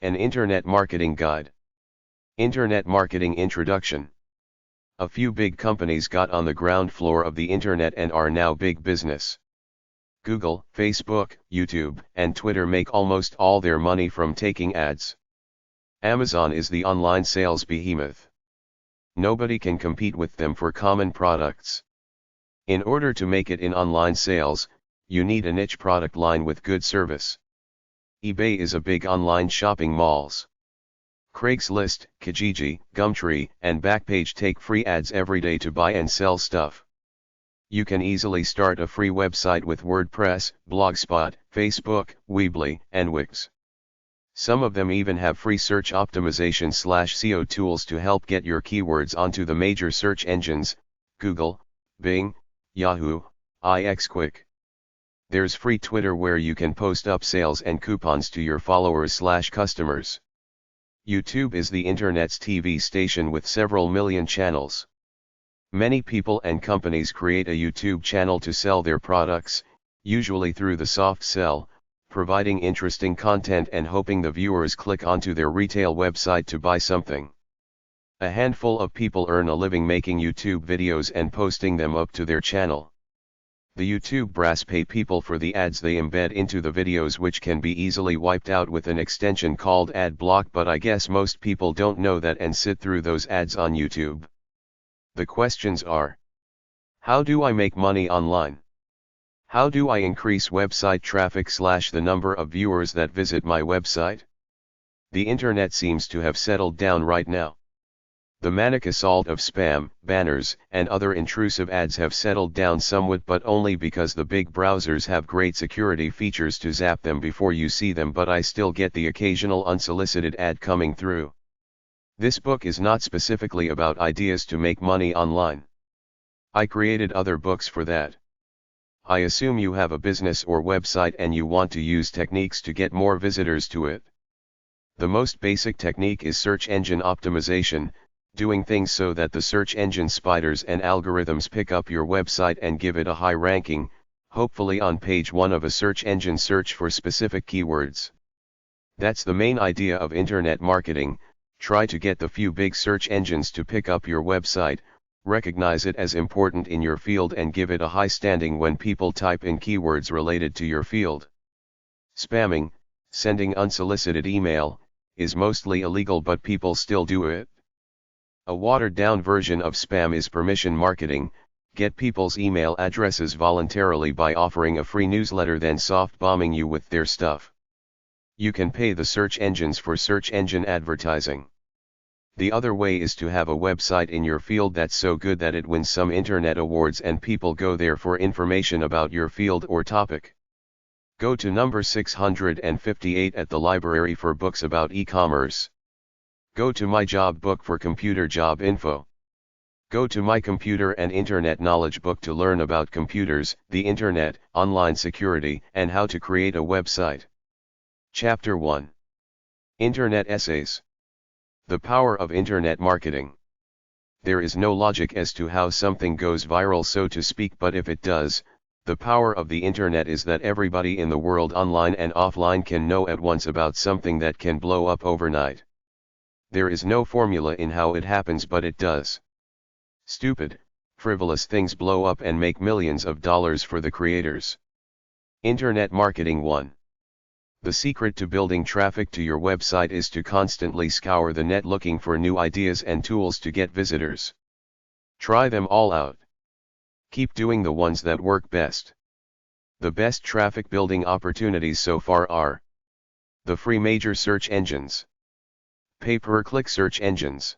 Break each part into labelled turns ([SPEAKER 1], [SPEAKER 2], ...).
[SPEAKER 1] An Internet Marketing Guide. Internet Marketing Introduction. A few big companies got on the ground floor of the internet and are now big business. Google, Facebook, YouTube, and Twitter make almost all their money from taking ads. Amazon is the online sales behemoth. Nobody can compete with them for common products. In order to make it in online sales, you need a niche product line with good service. eBay is a big online shopping malls. Craigslist, Kijiji, Gumtree, and Backpage take free ads every day to buy and sell stuff. You can easily start a free website with WordPress, Blogspot, Facebook, Weebly, and Wix. Some of them even have free search optimization/SEO tools to help get your keywords onto the major search engines, Google, Bing, Yahoo, IXQuick. There's free Twitter where you can post up sales and coupons to your followers/customers. YouTube is the internet's TV station with several million channels. Many people and companies create a YouTube channel to sell their products, usually through the soft sell, providing interesting content and hoping the viewers click onto their retail website to buy something. A handful of people earn a living making YouTube videos and posting them up to their channel. The YouTube brass pay people for the ads they embed into the videos, which can be easily wiped out with an extension called ad block, but I guess most people don't know that and sit through those ads on YouTube. The questions are: how do I make money online? How do I increase website traffic / the number of viewers that visit my website? The internet seems to have settled down right now. The manic assault of spam, banners, and other intrusive ads have settled down somewhat, but only because the big browsers have great security features to zap them before you see them, but I still get the occasional unsolicited ad coming through. This book is not specifically about ideas to make money online. I created other books for that. I assume you have a business or website and you want to use techniques to get more visitors to it. The most basic technique is search engine optimization, doing things so that the search engine spiders and algorithms pick up your website and give it a high ranking, hopefully on page 1 of a search engine search for specific keywords. That's the main idea of internet marketing. Try to get the few big search engines to pick up your website, recognize it as important in your field and give it a high standing when people type in keywords related to your field. Spamming, sending unsolicited email, is mostly illegal, but people still do it. A watered-down version of spam is permission marketing. Get people's email addresses voluntarily by offering a free newsletter, then soft bombing you with their stuff. You can pay the search engines for search engine advertising. The other way is to have a website in your field that's so good that it wins some internet awards and people go there for information about your field or topic. Go to number 658 at the library for books about e-commerce. Go to my job book for computer job info. Go to my computer and internet knowledge book to learn about computers, the internet, online security, and how to create a website. Chapter 1. Internet Essays. The Power of Internet Marketing. There is no logic as to how something goes viral, so to speak, but if it does, the power of the internet is that everybody in the world, online and offline, can know at once about something that can blow up overnight. There is no formula in how it happens, but it does. Stupid, frivolous things blow up and make millions of dollars for the creators. Internet Marketing 1. The secret to building traffic to your website is to constantly scour the net looking for new ideas and tools to get visitors. Try them all out. Keep doing the ones that work best. The best traffic building opportunities so far are the free major search engines, pay-per-click search engines,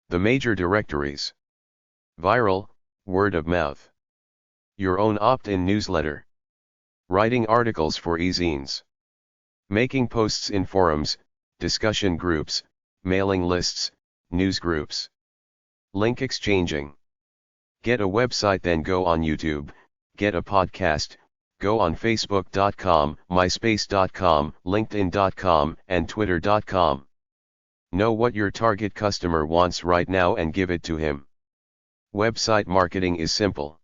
[SPEAKER 1] the major directories, viral, word of mouth, your own opt-in newsletter, writing articles for Ezines, making posts in forums, discussion groups, mailing lists, news groups, link exchanging. Get a website, then go on YouTube. Get a podcast, go on Facebook.com, MySpace.com, LinkedIn.com, and Twitter.com. Know what your target customer wants right now and give it to him. Website marketing is simple.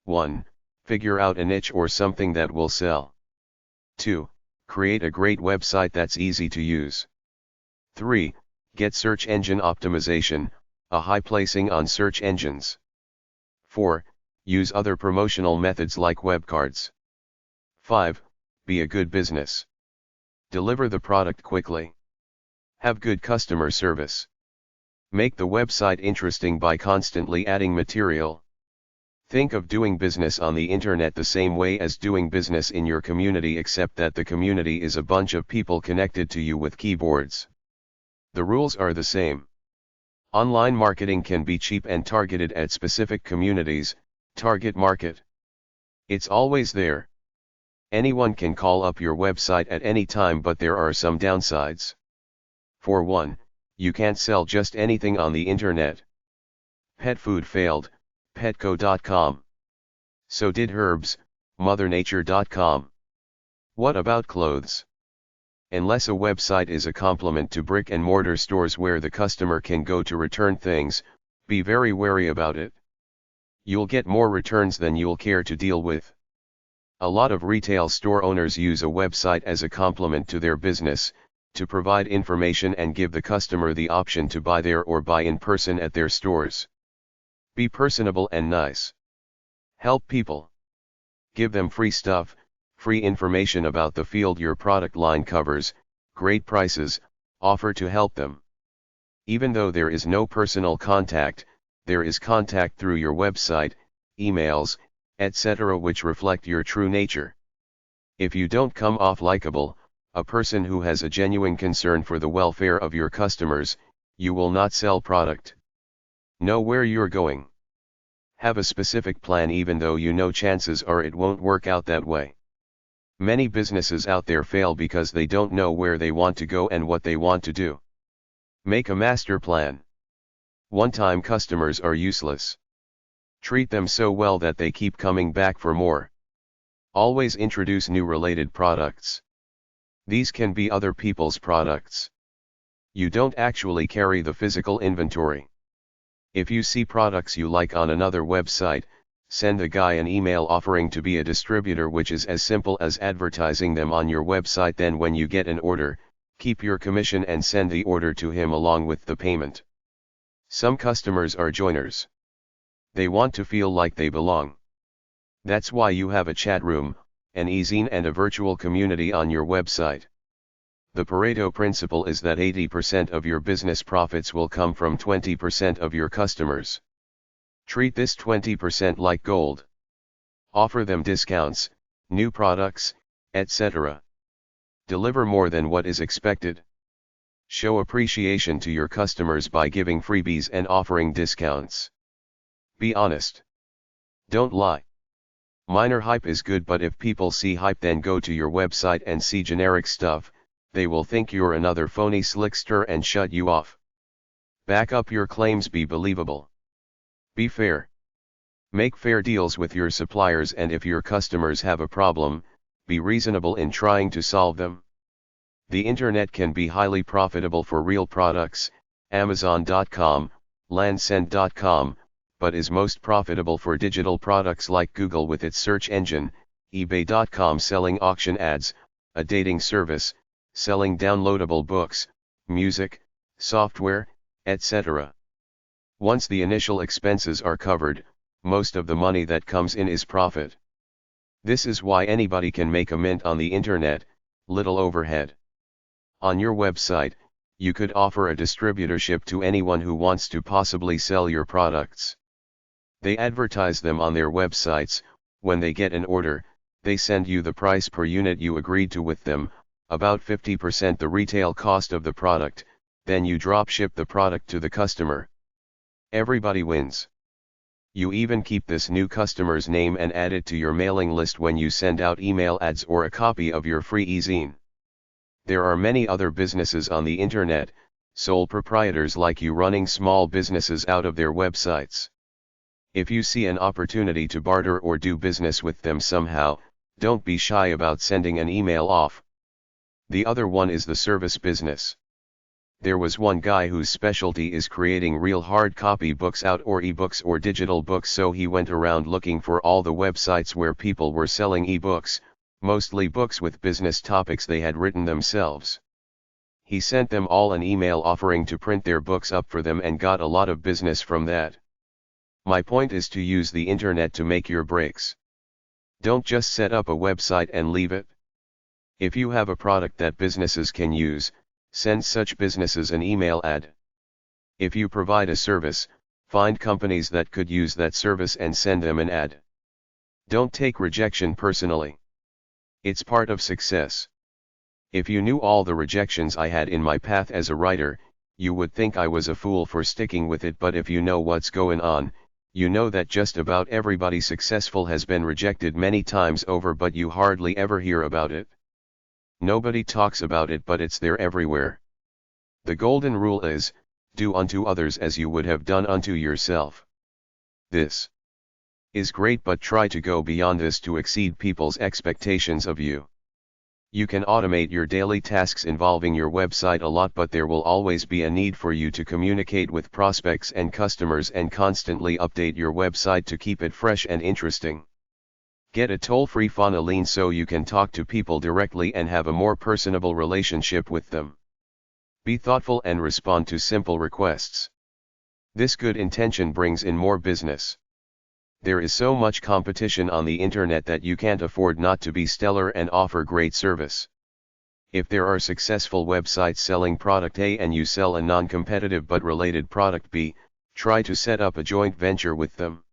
[SPEAKER 1] 1. Figure out a niche or something that will sell. 2. Create a great website that's easy to use. 3. Get search engine optimization, a high placing on search engines. 4. Use other promotional methods like webcards. 5. Be a good business. Deliver the product quickly. Have good customer service. Make the website interesting by constantly adding material. Think of doing business on the internet the same way as doing business in your community, except that the community is a bunch of people connected to you with keyboards. The rules are the same. Online marketing can be cheap and targeted at specific communities, target market. It's always there. Anyone can call up your website at any time, but there are some downsides. For one, you can't sell just anything on the internet. Pet food failed, Petco.com. So did herbs, MotherNature.com. What about clothes? Unless a website is a complement to brick-and-mortar stores where the customer can go to return things, be very wary about it. You'll get more returns than you'll care to deal with. A lot of retail store owners use a website as a complement to their business, to provide information and give the customer the option to buy there or buy in person at their stores. Be personable and nice. Help people. Give them free stuff, free information about the field your product line covers, great prices, offer to help them. Even though there is no personal contact, there is contact through your website, emails, etc., which reflect your true nature. If you don't come off likable, a person who has a genuine concern for the welfare of your customers, you will not sell product. Know where you're going. Have a specific plan even though you know chances are it won't work out that way. Many businesses out there fail because they don't know where they want to go and what they want to do. Make a master plan. One-time customers are useless. Treat them so well that they keep coming back for more. Always introduce new related products. These can be other people's products. You don't actually carry the physical inventory. If you see products you like on another website, send the guy an email offering to be a distributor, which is as simple as advertising them on your website. Then when you get an order, keep your commission and send the order to him along with the payment. Some customers are joiners. They want to feel like they belong. That's why you have a chat room, an Ezine and a virtual community on your website. The Pareto Principle is that 80% of your business profits will come from 20% of your customers. Treat this 20% like gold. Offer them discounts, new products, etc. Deliver more than what is expected. Show appreciation to your customers by giving freebies and offering discounts. Be honest. Don't lie. Minor hype is good, but if people see hype then go to your website and see generic stuff, they will think you're another phony slickster and shut you off. Back up your claims, be believable. Be fair. Make fair deals with your suppliers, and if your customers have a problem, be reasonable in trying to solve them. The internet can be highly profitable for real products, Amazon.com, Lansend.com, but is most profitable for digital products like Google with its search engine, eBay.com selling auction ads, a dating service, selling downloadable books, music, software, etc. Once the initial expenses are covered, most of the money that comes in is profit. This is why anybody can make a mint on the internet, little overhead. On your website, you could offer a distributorship to anyone who wants to possibly sell your products. They advertise them on their websites. When they get an order, they send you the price per unit you agreed to with them, about 50% the retail cost of the product, then you drop ship the product to the customer. Everybody wins. You even keep this new customer's name and add it to your mailing list when you send out email ads or a copy of your free e-zine. There are many other businesses on the internet, sole proprietors like you, running small businesses out of their websites. If you see an opportunity to barter or do business with them somehow, don't be shy about sending an email off. The other one is the service business. There was one guy whose specialty is creating real hard copy books out, or ebooks or digital books, so he went around looking for all the websites where people were selling ebooks, mostly books with business topics they had written themselves. He sent them all an email offering to print their books up for them and got a lot of business from that. My point is to use the internet to make your breaks. Don't just set up a website and leave it. If you have a product that businesses can use, send such businesses an email ad. If you provide a service, find companies that could use that service and send them an ad. Don't take rejection personally. It's part of success. If you knew all the rejections I had in my path as a writer, you would think I was a fool for sticking with it, but if you know what's going on, you know that just about everybody successful has been rejected many times over, but you hardly ever hear about it. Nobody talks about it, but it's there everywhere. The golden rule is, do unto others as you would have done unto yourself. This is great, but try to go beyond this to exceed people's expectations of you. You can automate your daily tasks involving your website a lot, but there will always be a need for you to communicate with prospects and customers and constantly update your website to keep it fresh and interesting. Get a toll-free phone line so you can talk to people directly and have a more personable relationship with them. Be thoughtful and respond to simple requests. This good intention brings in more business. There is so much competition on the internet that you can't afford not to be stellar and offer great service. If there are successful websites selling product A and you sell a non-competitive but related product B, try to set up a joint venture with them.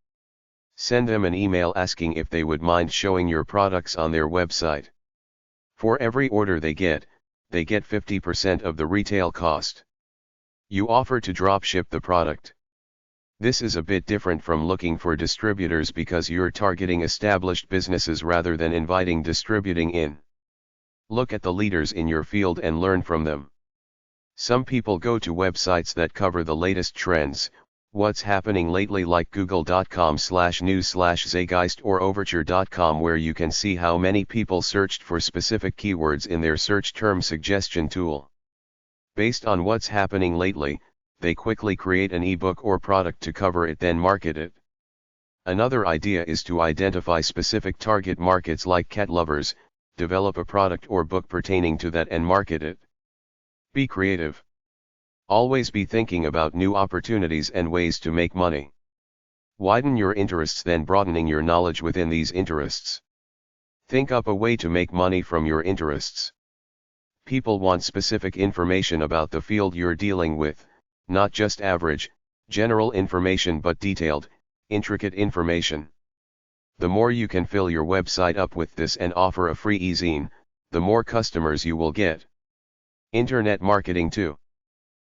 [SPEAKER 1] Send them an email asking if they would mind showing your products on their website. For every order they get 50% of the retail cost. You offer to drop ship the product. This is a bit different from looking for distributors because you're targeting established businesses rather than inviting distributing in. Look at the leaders in your field and learn from them. Some people go to websites that cover the latest trends, what's happening lately, like google.com/news/zeitgeist or overture.com, where you can see how many people searched for specific keywords in their search term suggestion tool. Based on what's happening lately, they quickly create an ebook or product to cover it, then market it. Another idea is to identify specific target markets like cat lovers, develop a product or book pertaining to that and market it. Be creative. Always be thinking about new opportunities and ways to make money. Widen your interests, then broadening your knowledge within these interests. Think up a way to make money from your interests. People want specific information about the field you're dealing with. Not just average, general information, but detailed, intricate information. The more you can fill your website up with this and offer a free e-zine, the more customers you will get. Internet marketing 2.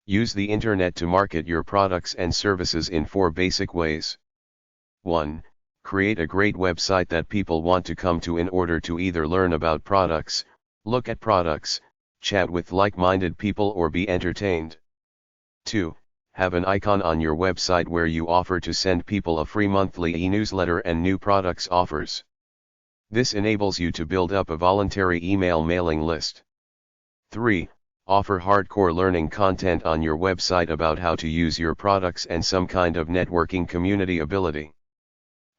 [SPEAKER 1] Use the internet to market your products and services in 4 basic ways. 1. Create a great website that people want to come to in order to either learn about products, look at products, chat with like-minded people, or be entertained. 2. Have an icon on your website where you offer to send people a free monthly e-newsletter and new products offers. This enables you to build up a voluntary email mailing list. 3. Offer hardcore learning content on your website about how to use your products and some kind of networking community ability.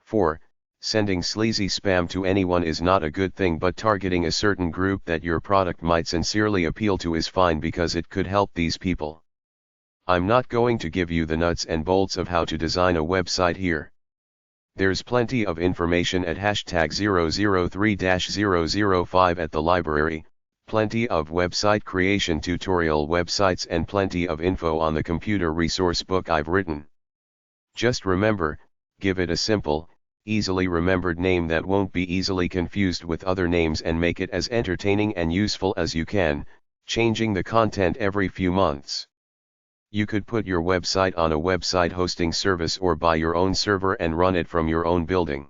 [SPEAKER 1] 4. Sending sleazy spam to anyone is not a good thing, but targeting a certain group that your product might sincerely appeal to is fine because it could help these people. I'm not going to give you the nuts and bolts of how to design a website here. There's plenty of information at #003-005 at the library, plenty of website creation tutorial websites, and plenty of info on the computer resource book I've written. Just remember, give it a simple, easily remembered name that won't be easily confused with other names, and make it as entertaining and useful as you can, changing the content every few months. You could put your website on a website hosting service or buy your own server and run it from your own building.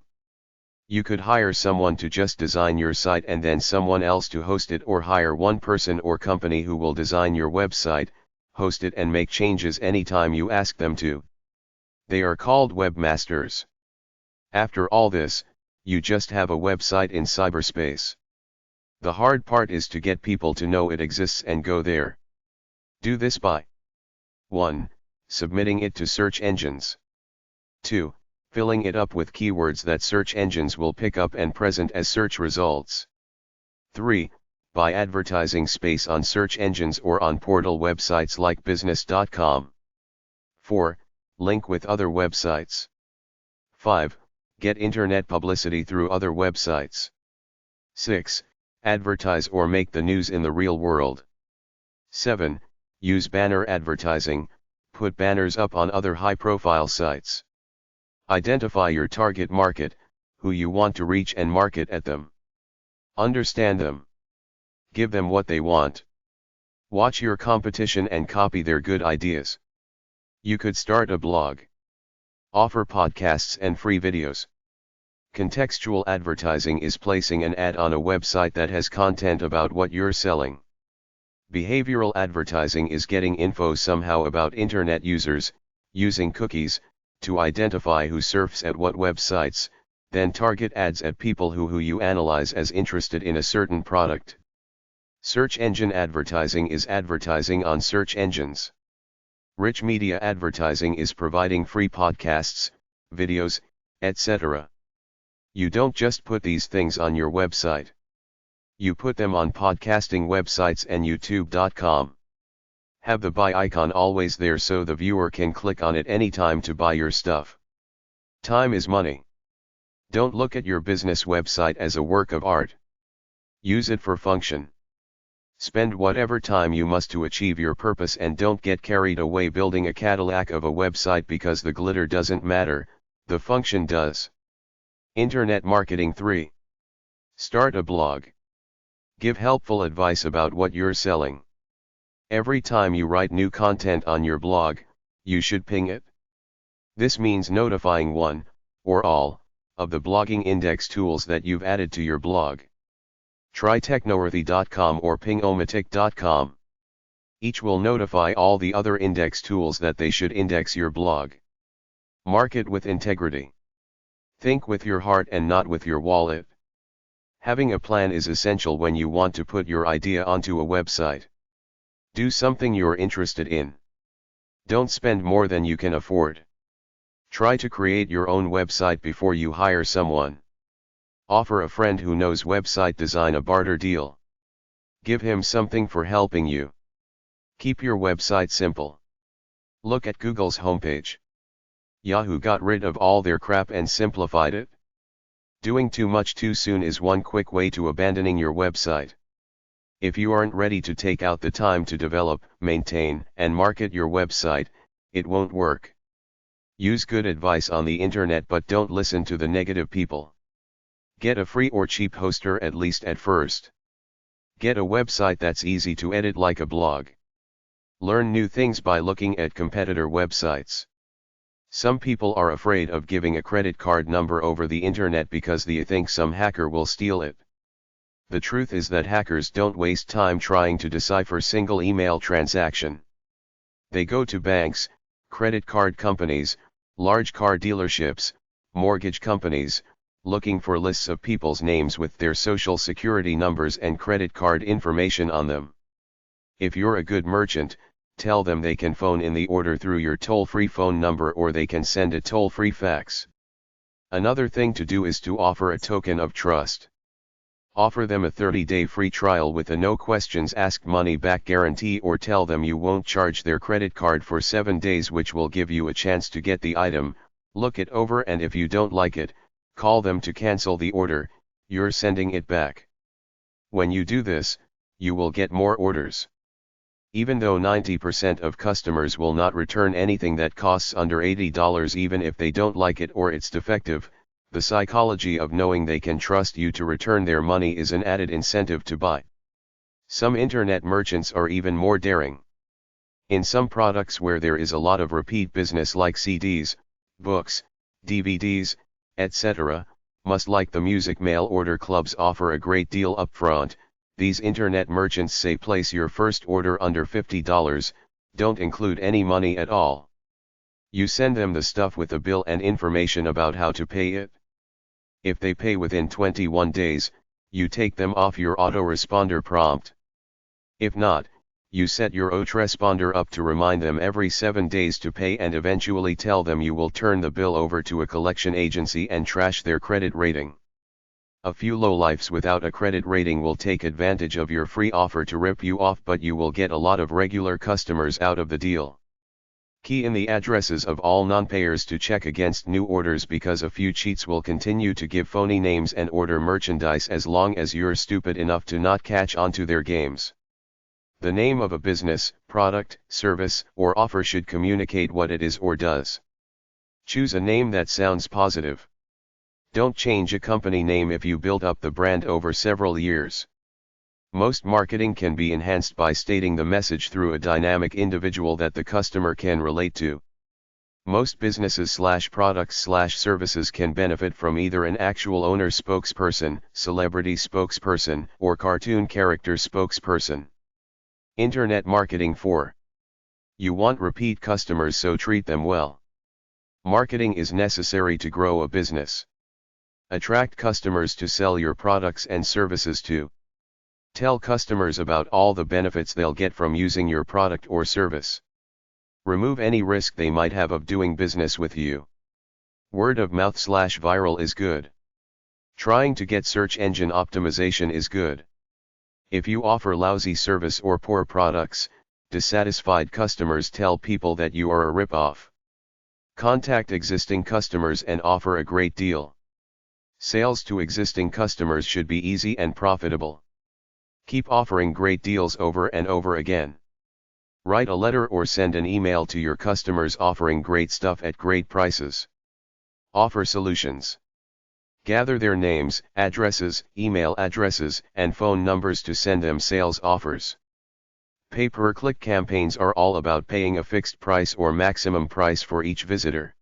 [SPEAKER 1] You could hire someone to just design your site and then someone else to host it, or hire one person or company who will design your website, host it, and make changes anytime you ask them to. They are called webmasters. After all this, you just have a website in cyberspace. The hard part is to get people to know it exists and go there. Do this by 1. Submitting it to search engines. 2. Filling it up with keywords that search engines will pick up and present as search results. 3. Buy advertising space on search engines or on portal websites like business.com. 4. Link with other websites. 5. Get internet publicity through other websites. 6. Advertise or make the news in the real world. 7. Use banner advertising, put banners up on other high-profile sites. Identify your target market, who you want to reach and market at them. Understand them. Give them what they want. Watch your competition and copy their good ideas. You could start a blog. Offer podcasts and free videos. Contextual advertising is placing an ad on a website that has content about what you're selling. Behavioral advertising is getting info somehow about internet users, using cookies, to identify who surfs at what websites, then target ads at people who you analyze as interested in a certain product. Search engine advertising is advertising on search engines. Rich media advertising is providing free podcasts, videos, etc. You don't just put these things on your website. You put them on podcasting websites and youtube.com. Have the buy icon always there so the viewer can click on it anytime to buy your stuff. Time is money. Don't look at your business website as a work of art. Use it for function. Spend whatever time you must to achieve your purpose and don't get carried away building a Cadillac of a website because the glitter doesn't matter, the function does. Internet marketing 3. Start a blog. Give helpful advice about what you're selling. Every time you write new content on your blog, you should ping it. This means notifying one, or all, of the blogging index tools that you've added to your blog. Try technoworthy.com or pingomatic.com. Each will notify all the other index tools that they should index your blog. Market with integrity. Think with your heart and not with your wallet. Having a plan is essential when you want to put your idea onto a website. Do something you're interested in. Don't spend more than you can afford. Try to create your own website before you hire someone. Offer a friend who knows website design a barter deal. Give him something for helping you. Keep your website simple. Look at Google's homepage. Yahoo got rid of all their crap and simplified it. Doing too much too soon is one quick way to abandoning your website. If you aren't ready to take out the time to develop, maintain, and market your website, it won't work. Use good advice on the internet but don't listen to the negative people. Get a free or cheap hoster at least at first. Get a website that's easy to edit like a blog. Learn new things by looking at competitor websites. Some people are afraid of giving a credit card number over the internet because they think some hacker will steal it. The truth is that hackers don't waste time trying to decipher single email transaction. They go to banks, credit card companies, large car dealerships, mortgage companies, looking for lists of people's names with their social security numbers and credit card information on them. If you're a good merchant, tell them they can phone in the order through your toll-free phone number or they can send a toll-free fax. Another thing to do is to offer a token of trust. Offer them a 30-day free trial with a no questions asked money-back guarantee or tell them you won't charge their credit card for 7 days, which will give you a chance to get the item, look it over, and if you don't like it, call them to cancel the order. You're sending it back. When you do this, you will get more orders. Even though 90% of customers will not return anything that costs under $80 even if they don't like it or it's defective, the psychology of knowing they can trust you to return their money is an added incentive to buy. Some internet merchants are even more daring. In some products where there is a lot of repeat business like CDs, books, DVDs, etc., must like the music mail order clubs offer a great deal upfront. These internet merchants say place your first order under $50, don't include any money at all. You send them the stuff with a bill and information about how to pay it. If they pay within 21 days, you take them off your autoresponder prompt. If not, you set your Autoresponder up to remind them every 7 days to pay and eventually tell them you will turn the bill over to a collection agency and trash their credit rating. A few lowlifes without a credit rating will take advantage of your free offer to rip you off, but you will get a lot of regular customers out of the deal. Key in the addresses of all non-payers to check against new orders, because a few cheats will continue to give phony names and order merchandise as long as you're stupid enough to not catch on to their games. The name of a business, product, service, or offer should communicate what it is or does. Choose a name that sounds positive. Don't change a company name if you built up the brand over several years. Most marketing can be enhanced by stating the message through a dynamic individual that the customer can relate to. Most businesses/products/services can benefit from either an actual owner spokesperson, celebrity spokesperson, or cartoon character spokesperson. Internet marketing 4. You want repeat customers, so treat them well. Marketing is necessary to grow a business. Attract customers to sell your products and services to. Tell customers about all the benefits they'll get from using your product or service. Remove any risk they might have of doing business with you. Word of mouth/viral is good. Trying to get search engine optimization is good. If you offer lousy service or poor products, dissatisfied customers tell people that you are a rip-off. Contact existing customers and offer a great deal. Sales to existing customers should be easy and profitable. Keep offering great deals over and over again. Write a letter or send an email to your customers offering great stuff at great prices. Offer solutions. Gather their names, addresses, email addresses, and phone numbers to send them sales offers. Pay-per-click campaigns are all about paying a fixed price or maximum price for each visitor.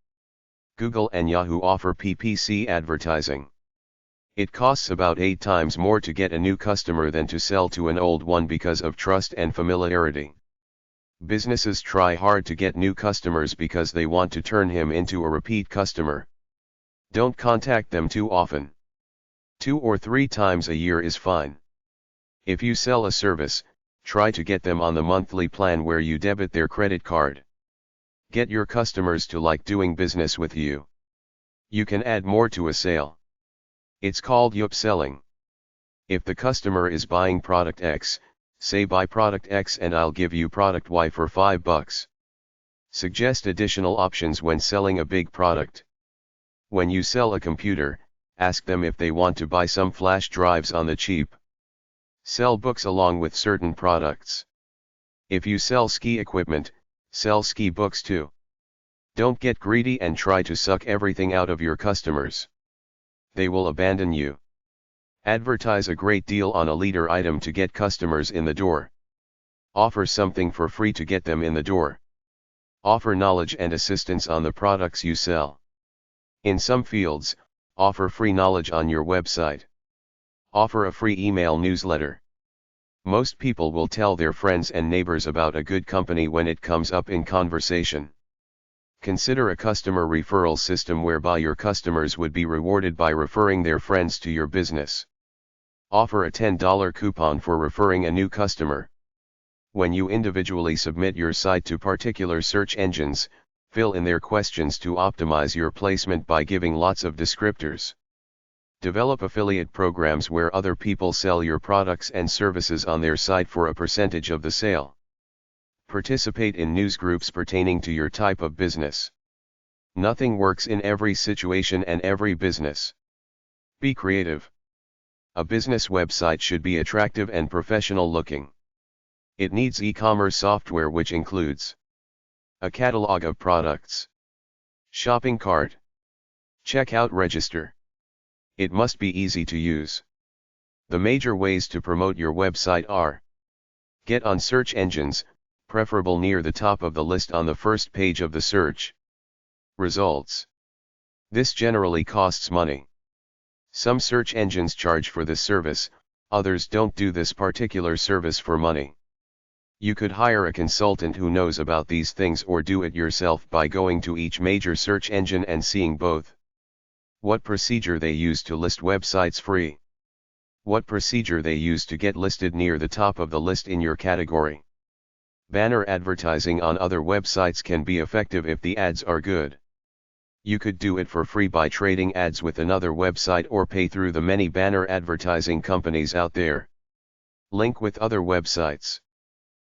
[SPEAKER 1] Google and Yahoo offer PPC advertising. It costs about 8 times more to get a new customer than to sell to an old one because of trust and familiarity. Businesses try hard to get new customers because they want to turn him into a repeat customer. Don't contact them too often. 2 or 3 times a year is fine. If you sell a service, try to get them on the monthly plan where you debit their credit card. Get your customers to like doing business with you. You can add more to a sale. It's called upselling. If the customer is buying product X, say buy product X and I'll give you product Y for $5. Suggest additional options when selling a big product. When you sell a computer, ask them if they want to buy some flash drives on the cheap. Sell books along with certain products. If you sell ski equipment, sell ski books too. Don't get greedy and try to suck everything out of your customers. They will abandon you. Advertise a great deal on a leader item to get customers in the door. Offer something for free to get them in the door. Offer knowledge and assistance on the products you sell. In some fields, offer free knowledge on your website. Offer a free email newsletter. Most people will tell their friends and neighbors about a good company when it comes up in conversation. Consider a customer referral system whereby your customers would be rewarded by referring their friends to your business. Offer a $10 coupon for referring a new customer. When you individually submit your site to particular search engines, fill in their questions to optimize your placement by giving lots of descriptors. Develop affiliate programs where other people sell your products and services on their site for a percentage of the sale. Participate in news groups pertaining to your type of business. Nothing works in every situation and every business. Be creative. A business website should be attractive and professional looking. It needs e-commerce software which includes a catalog of products, shopping cart, checkout register. It must be easy to use. The major ways to promote your website are: get on search engines, preferable near the top of the list on the first page of the search results. This generally costs money. Some search engines charge for this service, others don't do this particular service for money. You could hire a consultant who knows about these things or do it yourself by going to each major search engine and seeing both what procedure they use to list websites free, what procedure they use to get listed near the top of the list in your category. Banner advertising on other websites can be effective if the ads are good. You could do it for free by trading ads with another website or pay through the many banner advertising companies out there. Link with other websites.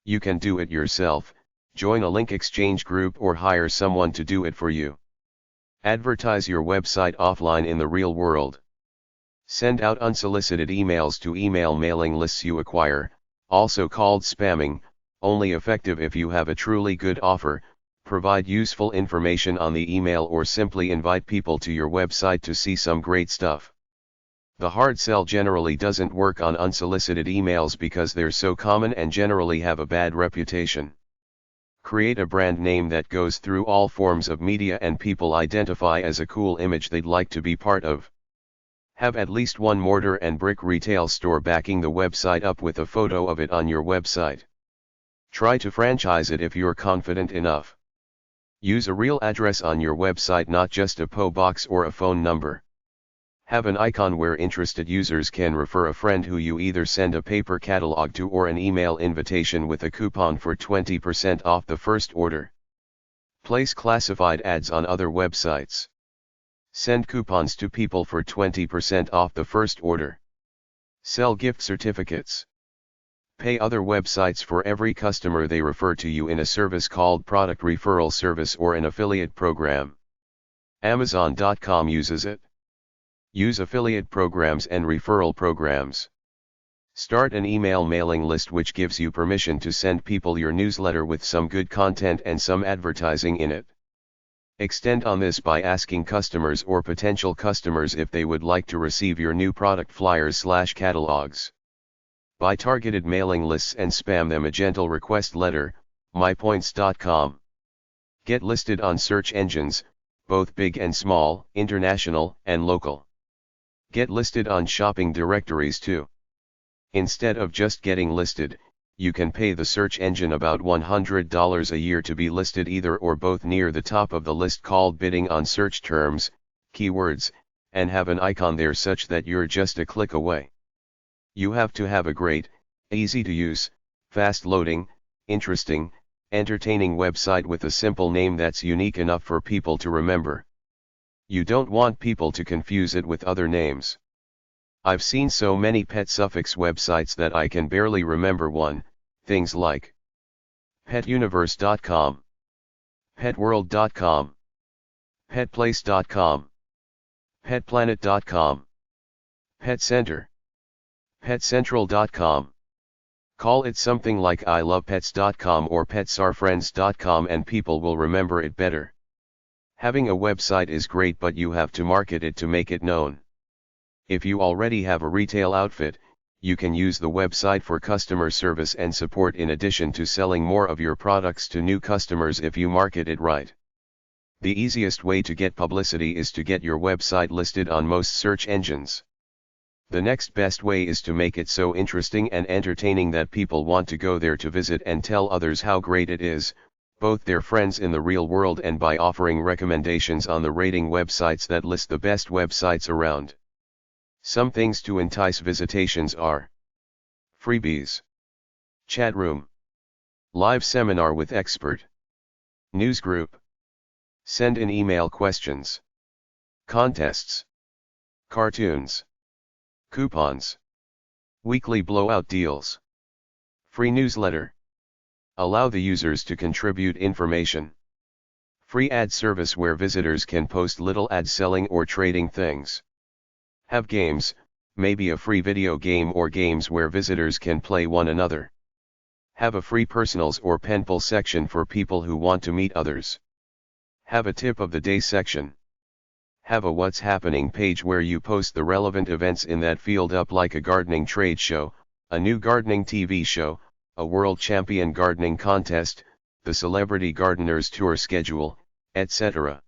[SPEAKER 1] You can do it yourself, join a link exchange group or hire someone to do it for you. Advertise your website offline in the real world. Send out unsolicited emails to email mailing lists you acquire, also called spamming, only effective if you have a truly good offer. Provide useful information on the email or simply invite people to your website to see some great stuff. The hard sell generally doesn't work on unsolicited emails because they're so common and generally have a bad reputation. Create a brand name that goes through all forms of media and people identify as a cool image they'd like to be part of. Have at least one mortar and brick retail store backing the website up with a photo of it on your website. Try to franchise it if you're confident enough. Use a real address on your website, not just a PO box or a phone number. Have an icon where interested users can refer a friend who you either send a paper catalog to or an email invitation with a coupon for 20% off the first order. Place classified ads on other websites. Send coupons to people for 20% off the first order. Sell gift certificates. Pay other websites for every customer they refer to you in a service called product referral service or an affiliate program. Amazon.com uses it. Use affiliate programs and referral programs. Start an email mailing list which gives you permission to send people your newsletter with some good content and some advertising in it. Extend on this by asking customers or potential customers if they would like to receive your new product flyers/catalogs. Buy targeted mailing lists and spam them a gentle request letter, mypoints.com. Get listed on search engines, both big and small, international and local. Get listed on shopping directories too. Instead of just getting listed, you can pay the search engine about $100 a year to be listed either or both near the top of the list called bidding on search terms, keywords, and have an icon there such that you're just a click away. You have to have a great, easy to use, fast loading, interesting, entertaining website with a simple name that's unique enough for people to remember. You don't want people to confuse it with other names. I've seen so many pet suffix websites that I can barely remember one, things like petuniverse.com, petworld.com, petplace.com, petplanet.com, petcenter, petcentral.com. Call it something like ilovepets.com or petsourfriends.com and people will remember it better. Having a website is great, but you have to market it to make it known. If you already have a retail outfit, you can use the website for customer service and support in addition to selling more of your products to new customers if you market it right. The easiest way to get publicity is to get your website listed on most search engines. The next best way is to make it so interesting and entertaining that people want to go there to visit and tell others how great it is, both their friends in the real world and by offering recommendations on the rating websites that list the best websites around. Some things to entice visitations are freebies, chat room, live seminar with expert, newsgroup, send in email questions, contests, cartoons, coupons, weekly blowout deals, free newsletter, allow the users to contribute information, free ad service where visitors can post little ads selling or trading things. Have games, maybe a free video game or games where visitors can play one another. Have a free personals or pen pull section for people who want to meet others. Have a tip of the day section. Have a what's happening page where you post the relevant events in that field up like a gardening trade show, a new gardening TV show, a world champion gardening contest, the celebrity gardeners tour schedule, etc.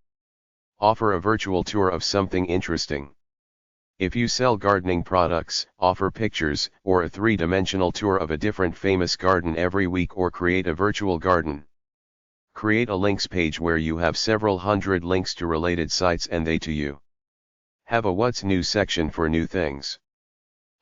[SPEAKER 1] Offer a virtual tour of something interesting. If you sell gardening products, offer pictures or a three-dimensional tour of a different famous garden every week or create a virtual garden. Create a links page where you have several hundred links to related sites and they to you. Have a what's new section for new things.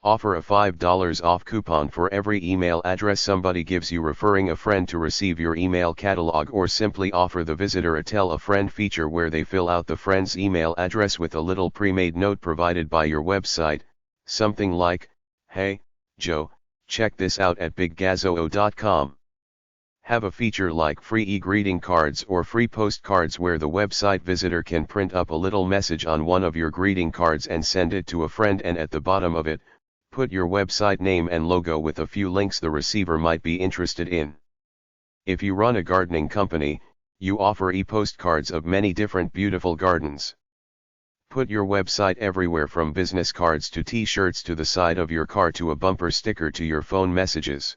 [SPEAKER 1] Offer a $5 off coupon for every email address somebody gives you, referring a friend to receive your email catalog, or simply offer the visitor a tell a friend feature where they fill out the friend's email address with a little pre-made note provided by your website, something like, "Hey, Joe, check this out at biggazoo.com. Have a feature like free e-greeting cards or free postcards where the website visitor can print up a little message on one of your greeting cards and send it to a friend, and at the bottom of it, put your website name and logo with a few links the receiver might be interested in. If you run a gardening company, you offer e-postcards of many different beautiful gardens. Put your website everywhere, from business cards to t-shirts to the side of your car to a bumper sticker to your phone messages.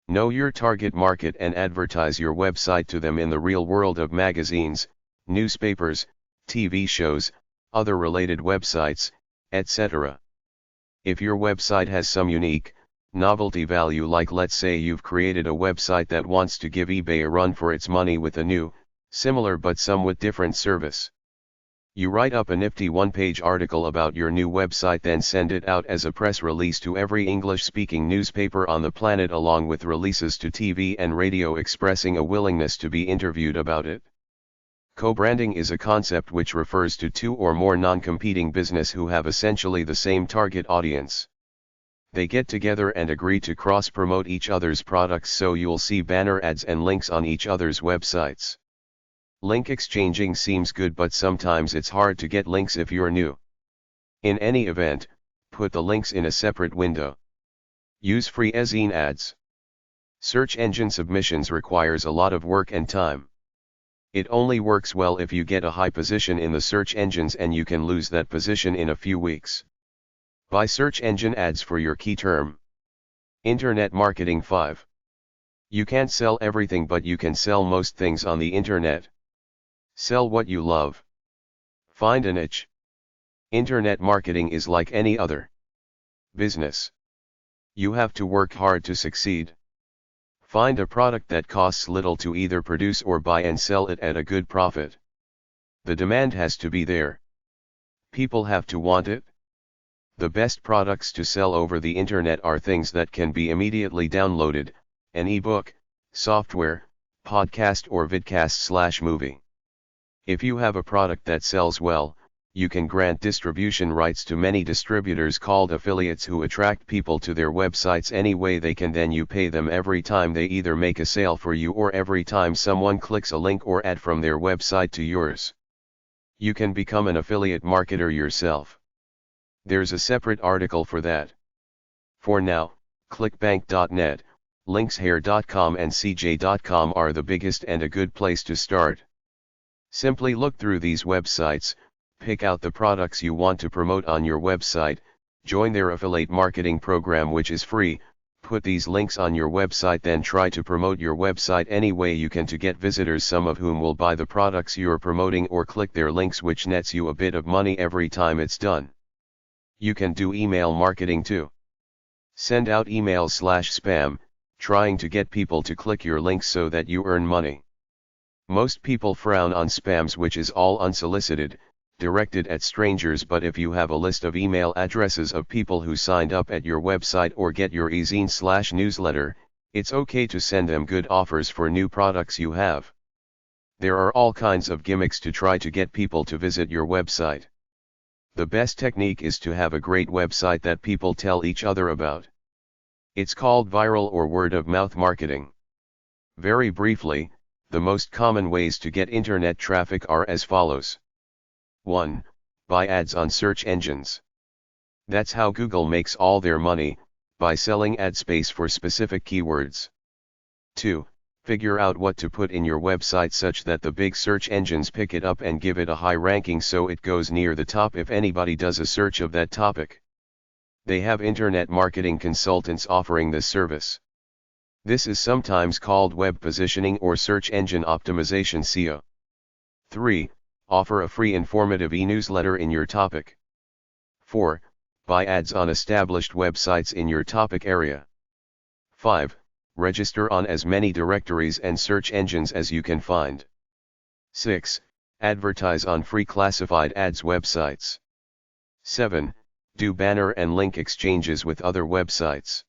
[SPEAKER 1] Know your target market and advertise your website to them in the real world of magazines, newspapers, TV shows, other related websites, etc. If your website has some unique, novelty value, like let's say you've created a website that wants to give eBay a run for its money with a new, similar but somewhat different service. You write up a nifty one-page article about your new website, then send it out as a press release to every English-speaking newspaper on the planet, along with releases to TV and radio expressing a willingness to be interviewed about it. Co-branding is a concept which refers to two or more non-competing businesses who have essentially the same target audience. They get together and agree to cross-promote each other's products, so you'll see banner ads and links on each other's websites. Link exchanging seems good, but sometimes it's hard to get links if you're new. In any event, put the links in a separate window. Use free Ezine ads. Search engine submissions requires a lot of work and time. It only works well if you get a high position in the search engines, and you can lose that position in a few weeks. Buy search engine ads for your key term. Internet marketing 5. You can't sell everything, but you can sell most things on the internet. Sell what you love. Find a niche. Internet marketing is like any other business. You have to work hard to succeed. Find a product that costs little to either produce or buy and sell it at a good profit. The demand has to be there. People have to want it. The best products to sell over the internet are things that can be immediately downloaded, an ebook, software, podcast or vidcast/movie. If you have a product that sells well, you can grant distribution rights to many distributors called affiliates who attract people to their websites any way they can. Then you pay them every time they either make a sale for you or every time someone clicks a link or ad from their website to yours. You can become an affiliate marketer yourself. There's a separate article for that. For now, clickbank.net, linkshair.com and cj.com are the biggest and a good place to start. Simply look through these websites, pick out the products you want to promote on your website, join their affiliate marketing program which is free, put these links on your website, then try to promote your website any way you can to get visitors, some of whom will buy the products you're promoting or click their links, which nets you a bit of money every time it's done. You can do email marketing too. Send out emails/spam, trying to get people to click your links so that you earn money. Most people frown on spams, which is all unsolicited, directed at strangers, but if you have a list of email addresses of people who signed up at your website or get your Ezines/newsletter, it's okay to send them good offers for new products you have. There are all kinds of gimmicks to try to get people to visit your website. The best technique is to have a great website that people tell each other about. It's called viral or word-of-mouth marketing. Very briefly, the most common ways to get internet traffic are as follows. 1. Buy ads on search engines. That's how Google makes all their money, by selling ad space for specific keywords. 2. Figure out what to put in your website such that the big search engines pick it up and give it a high ranking so it goes near the top if anybody does a search of that topic. They have internet marketing consultants offering this service. This is sometimes called web positioning or search engine optimization (SEO). 3. Offer a free informative e-newsletter in your topic. 4. Buy ads on established websites in your topic area. 5. Register on as many directories and search engines as you can find. 6. Advertise on free classified ads websites. 7. Do banner and link exchanges with other websites.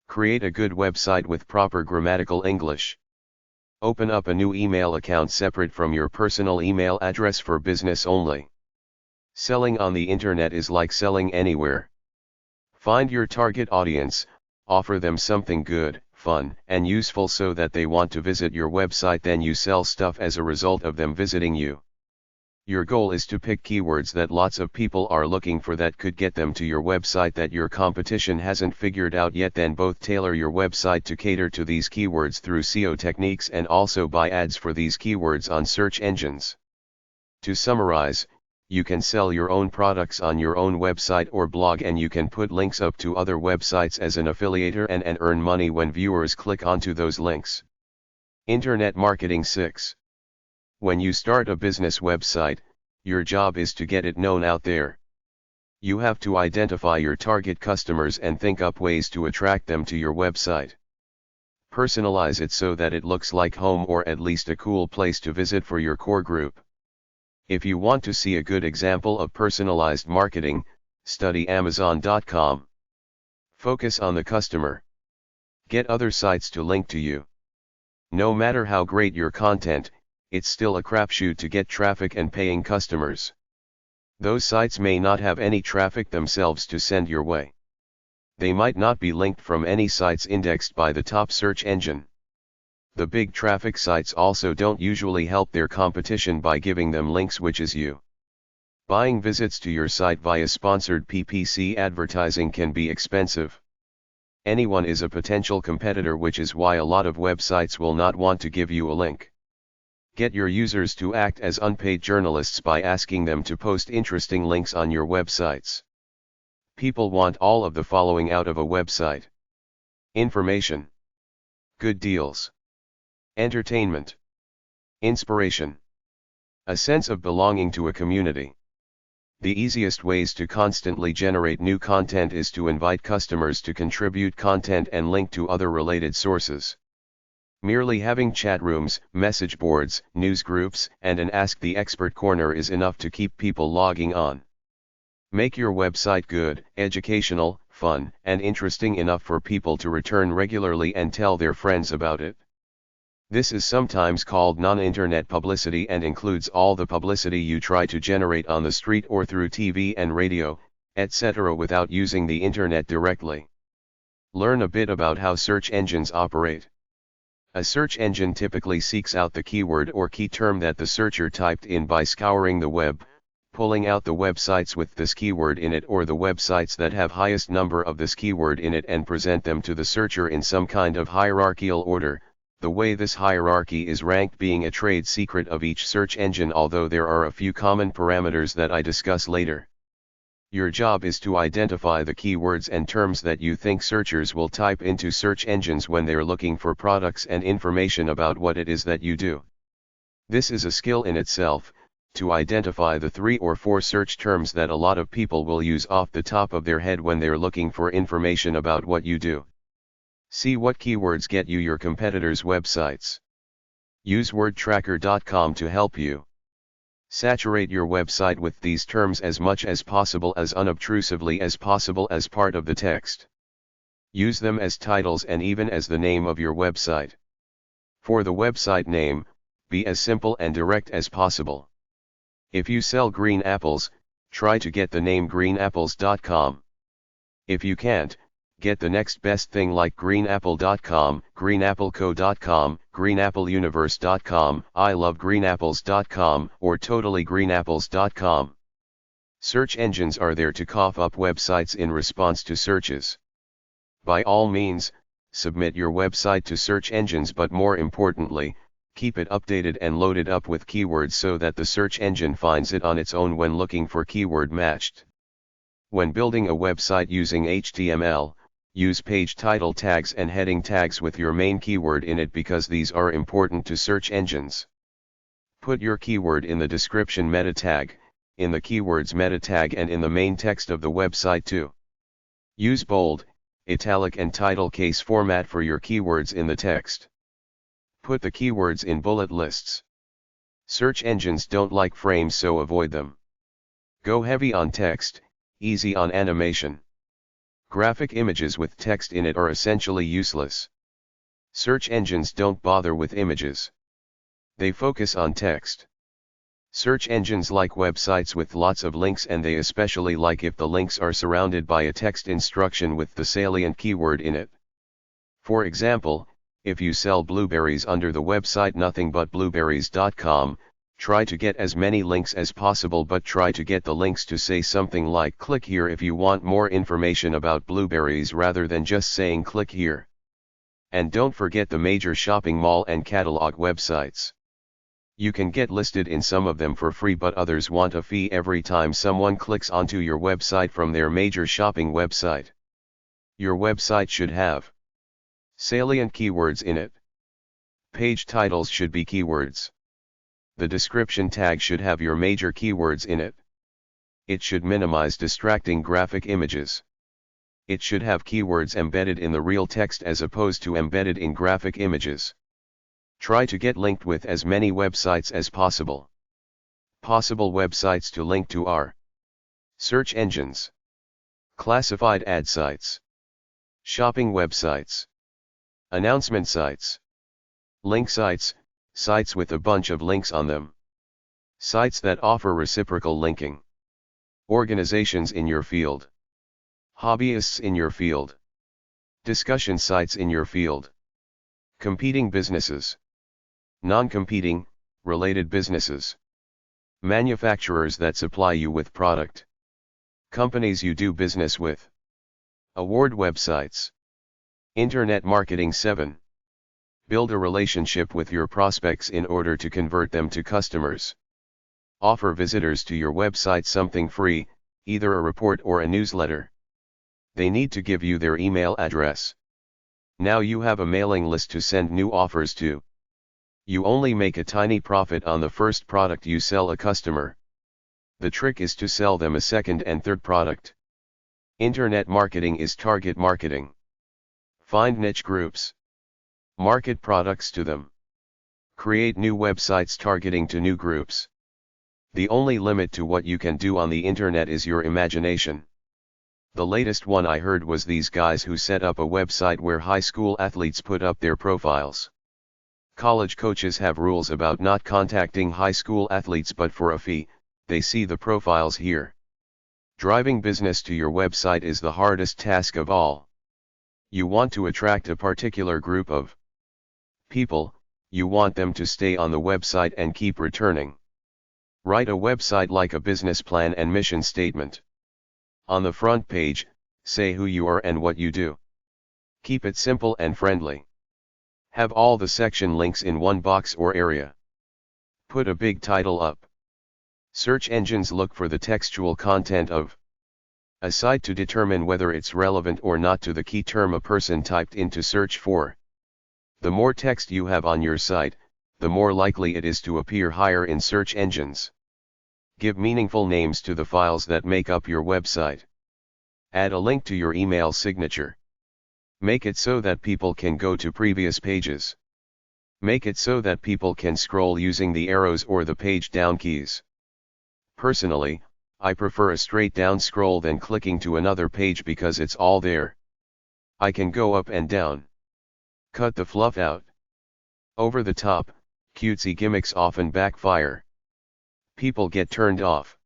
[SPEAKER 1] Create a good website with proper grammatical English. Open up a new email account separate from your personal email address for business only. Selling on the internet is like selling anywhere. Find your target audience, offer them something good, fun, and useful so that they want to visit your website, then you sell stuff as a result of them visiting you. Your goal is to pick keywords that lots of people are looking for that could get them to your website that your competition hasn't figured out yet, then both tailor your website to cater to these keywords through SEO techniques and also buy ads for these keywords on search engines. To summarize, you can sell your own products on your own website or blog, and you can put links up to other websites as an affiliator and earn money when viewers click onto those links. Internet Marketing 6. When you start a business website, your job is to get it known out there. You have to identify your target customers and think up ways to attract them to your website. Personalize it so that it looks like home, or at least a cool place to visit for your core group. If you want to see a good example of personalized marketing, study Amazon.com. Focus on the customer. Get other sites to link to you. No matter how great your content, it's still a crapshoot to get traffic and paying customers. Those sites may not have any traffic themselves to send your way. They might not be linked from any sites indexed by the top search engine. The big traffic sites also don't usually help their competition by giving them links, which is you. Buying visits to your site via sponsored PPC advertising can be expensive. Anyone is a potential competitor, which is why a lot of websites will not want to give you a link. Get your users to act as unpaid journalists by asking them to post interesting links on your websites. People want all of the following out of a website: information, good deals, entertainment, inspiration, a sense of belonging to a community. The easiest ways to constantly generate new content is to invite customers to contribute content and link to other related sources. Merely having chat rooms, message boards, news groups, and an Ask the Expert corner is enough to keep people logging on. Make your website good, educational, fun, and interesting enough for people to return regularly and tell their friends about it. This is sometimes called non-internet publicity and includes all the publicity you try to generate on the street or through TV and radio, etc. without using the internet directly. Learn a bit about how search engines operate. A search engine typically seeks out the keyword or key term that the searcher typed in by scouring the web, pulling out the websites with this keyword in it or the websites that have highest number of this keyword in it and present them to the searcher in some kind of hierarchical order, the way this hierarchy is ranked being a trade secret of each search engine, although there are a few common parameters that I discuss later. Your job is to identify the keywords and terms that you think searchers will type into search engines when they're looking for products and information about what it is that you do. This is a skill in itself, to identify the 3 or 4 search terms that a lot of people will use off the top of their head when they're looking for information about what you do. See what keywords get you your competitors' websites. Use wordtracker.com to help you. Saturate your website with these terms as much as possible, as unobtrusively as possible as part of the text. Use them as titles and even as the name of your website. For the website name, be as simple and direct as possible. If you sell green apples, try to get the name greenapples.com. If you can't, get the next best thing like greenapple.com, greenappleco.com, greenappleuniverse.com, ilovegreenapples.com, or totallygreenapples.com. Search engines are there to cough up websites in response to searches. By all means, submit your website to search engines, but more importantly, keep it updated and loaded up with keywords so that the search engine finds it on its own when looking for keyword matched. When building a website using HTML, use page title tags and heading tags with your main keyword in it because these are important to search engines. Put your keyword in the description meta tag, in the keywords meta tag, and in the main text of the website too. Use bold, italic and title case format for your keywords in the text. Put the keywords in bullet lists. Search engines don't like frames, so avoid them. Go heavy on text, easy on animation. Graphic images with text in it are essentially useless. Search engines don't bother with images. They focus on text. Search engines like websites with lots of links, and they especially like if the links are surrounded by a text instruction with the salient keyword in it. For example, if you sell blueberries under the website nothingbutblueberries.com, try to get as many links as possible, but try to get the links to say something like "click here if you want more information about blueberries," rather than just saying "click here." And don't forget the major shopping mall and catalog websites. You can get listed in some of them for free, but others want a fee every time someone clicks onto your website from their major shopping website. Your website should have salient keywords in it. Page titles should be keywords. The description tag should have your major keywords in it. It should minimize distracting graphic images. It should have keywords embedded in the real text as opposed to embedded in graphic images. Try to get linked with as many websites as possible. Possible websites to link to are search engines, classified ad sites, shopping websites, announcement sites, link sites, sites with a bunch of links on them, sites that offer reciprocal linking, organizations in your field, hobbyists in your field, discussion sites in your field, competing businesses, non-competing, related businesses, manufacturers that supply you with product, companies you do business with, award websites. Internet Marketing 7. Build a relationship with your prospects in order to convert them to customers. Offer visitors to your website something free, either a report or a newsletter. They need to give you their email address. Now you have a mailing list to send new offers to. You only make a tiny profit on the first product you sell a customer. The trick is to sell them a second and third product. Internet marketing is target marketing. Find niche groups. Market products to them. Create new websites targeting to new groups. The only limit to what you can do on the internet is your imagination. The latest one I heard was these guys who set up a website where high school athletes put up their profiles. College coaches have rules about not contacting high school athletes, but for a fee, they see the profiles here. Driving business to your website is the hardest task of all. You want to attract a particular group of people, you want them to stay on the website and keep returning. Write a website like a business plan and mission statement. On the front page, say who you are and what you do. Keep it simple and friendly. Have all the section links in one box or area. Put a big title up. Search engines look for the textual content of a site to determine whether it's relevant or not to the key term a person typed in to search for. The more text you have on your site, the more likely it is to appear higher in search engines. Give meaningful names to the files that make up your website. Add a link to your email signature. Make it so that people can go to previous pages. Make it so that people can scroll using the arrows or the page down keys. Personally, I prefer a straight down scroll than clicking to another page because it's all there. I can go up and down. Cut the fluff out. Over the top, cutesy gimmicks often backfire. People get turned off.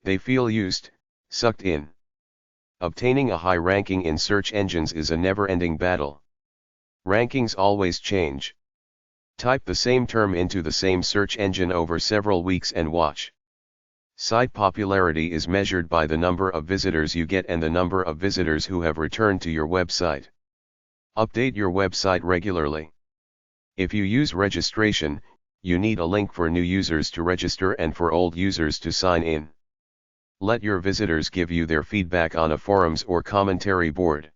[SPEAKER 1] They feel used, sucked in. Obtaining a high ranking in search engines is a never-ending battle. Rankings always change. Type the same term into the same search engine over several weeks and watch. Site popularity is measured by the number of visitors you get and the number of visitors who have returned to your website. Update your website regularly. If you use registration, you need a link for new users to register and for old users to sign in. Let your visitors give you their feedback on a forums or commentary board.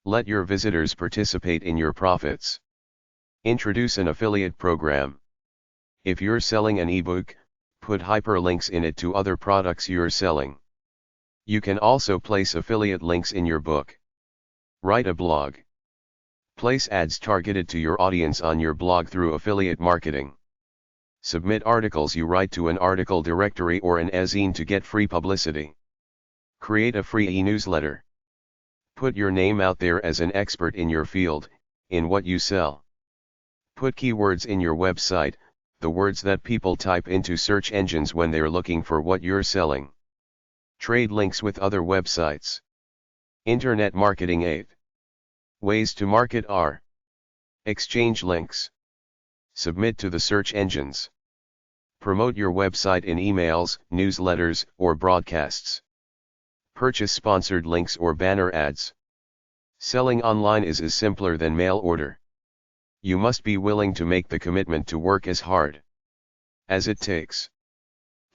[SPEAKER 1] Let your visitors participate in your profits. Introduce an affiliate program. If you're selling an ebook, put hyperlinks in it to other products you're selling. You can also place affiliate links in your book. Write a blog. Place ads targeted to your audience on your blog through affiliate marketing. Submit articles you write to an article directory or an Ezine to get free publicity. Create a free e-newsletter. Put your name out there as an expert in your field, in what you sell. Put keywords in your website, the words that people type into search engines when they're looking for what you're selling. Trade links with other websites. Internet marketing 8. Ways to market are: exchange links. Submit to the search engines. Promote your website in emails, newsletters, or broadcasts. Purchase sponsored links or banner ads. Selling online is simpler than mail order. You must be willing to make the commitment to work as hard as it takes.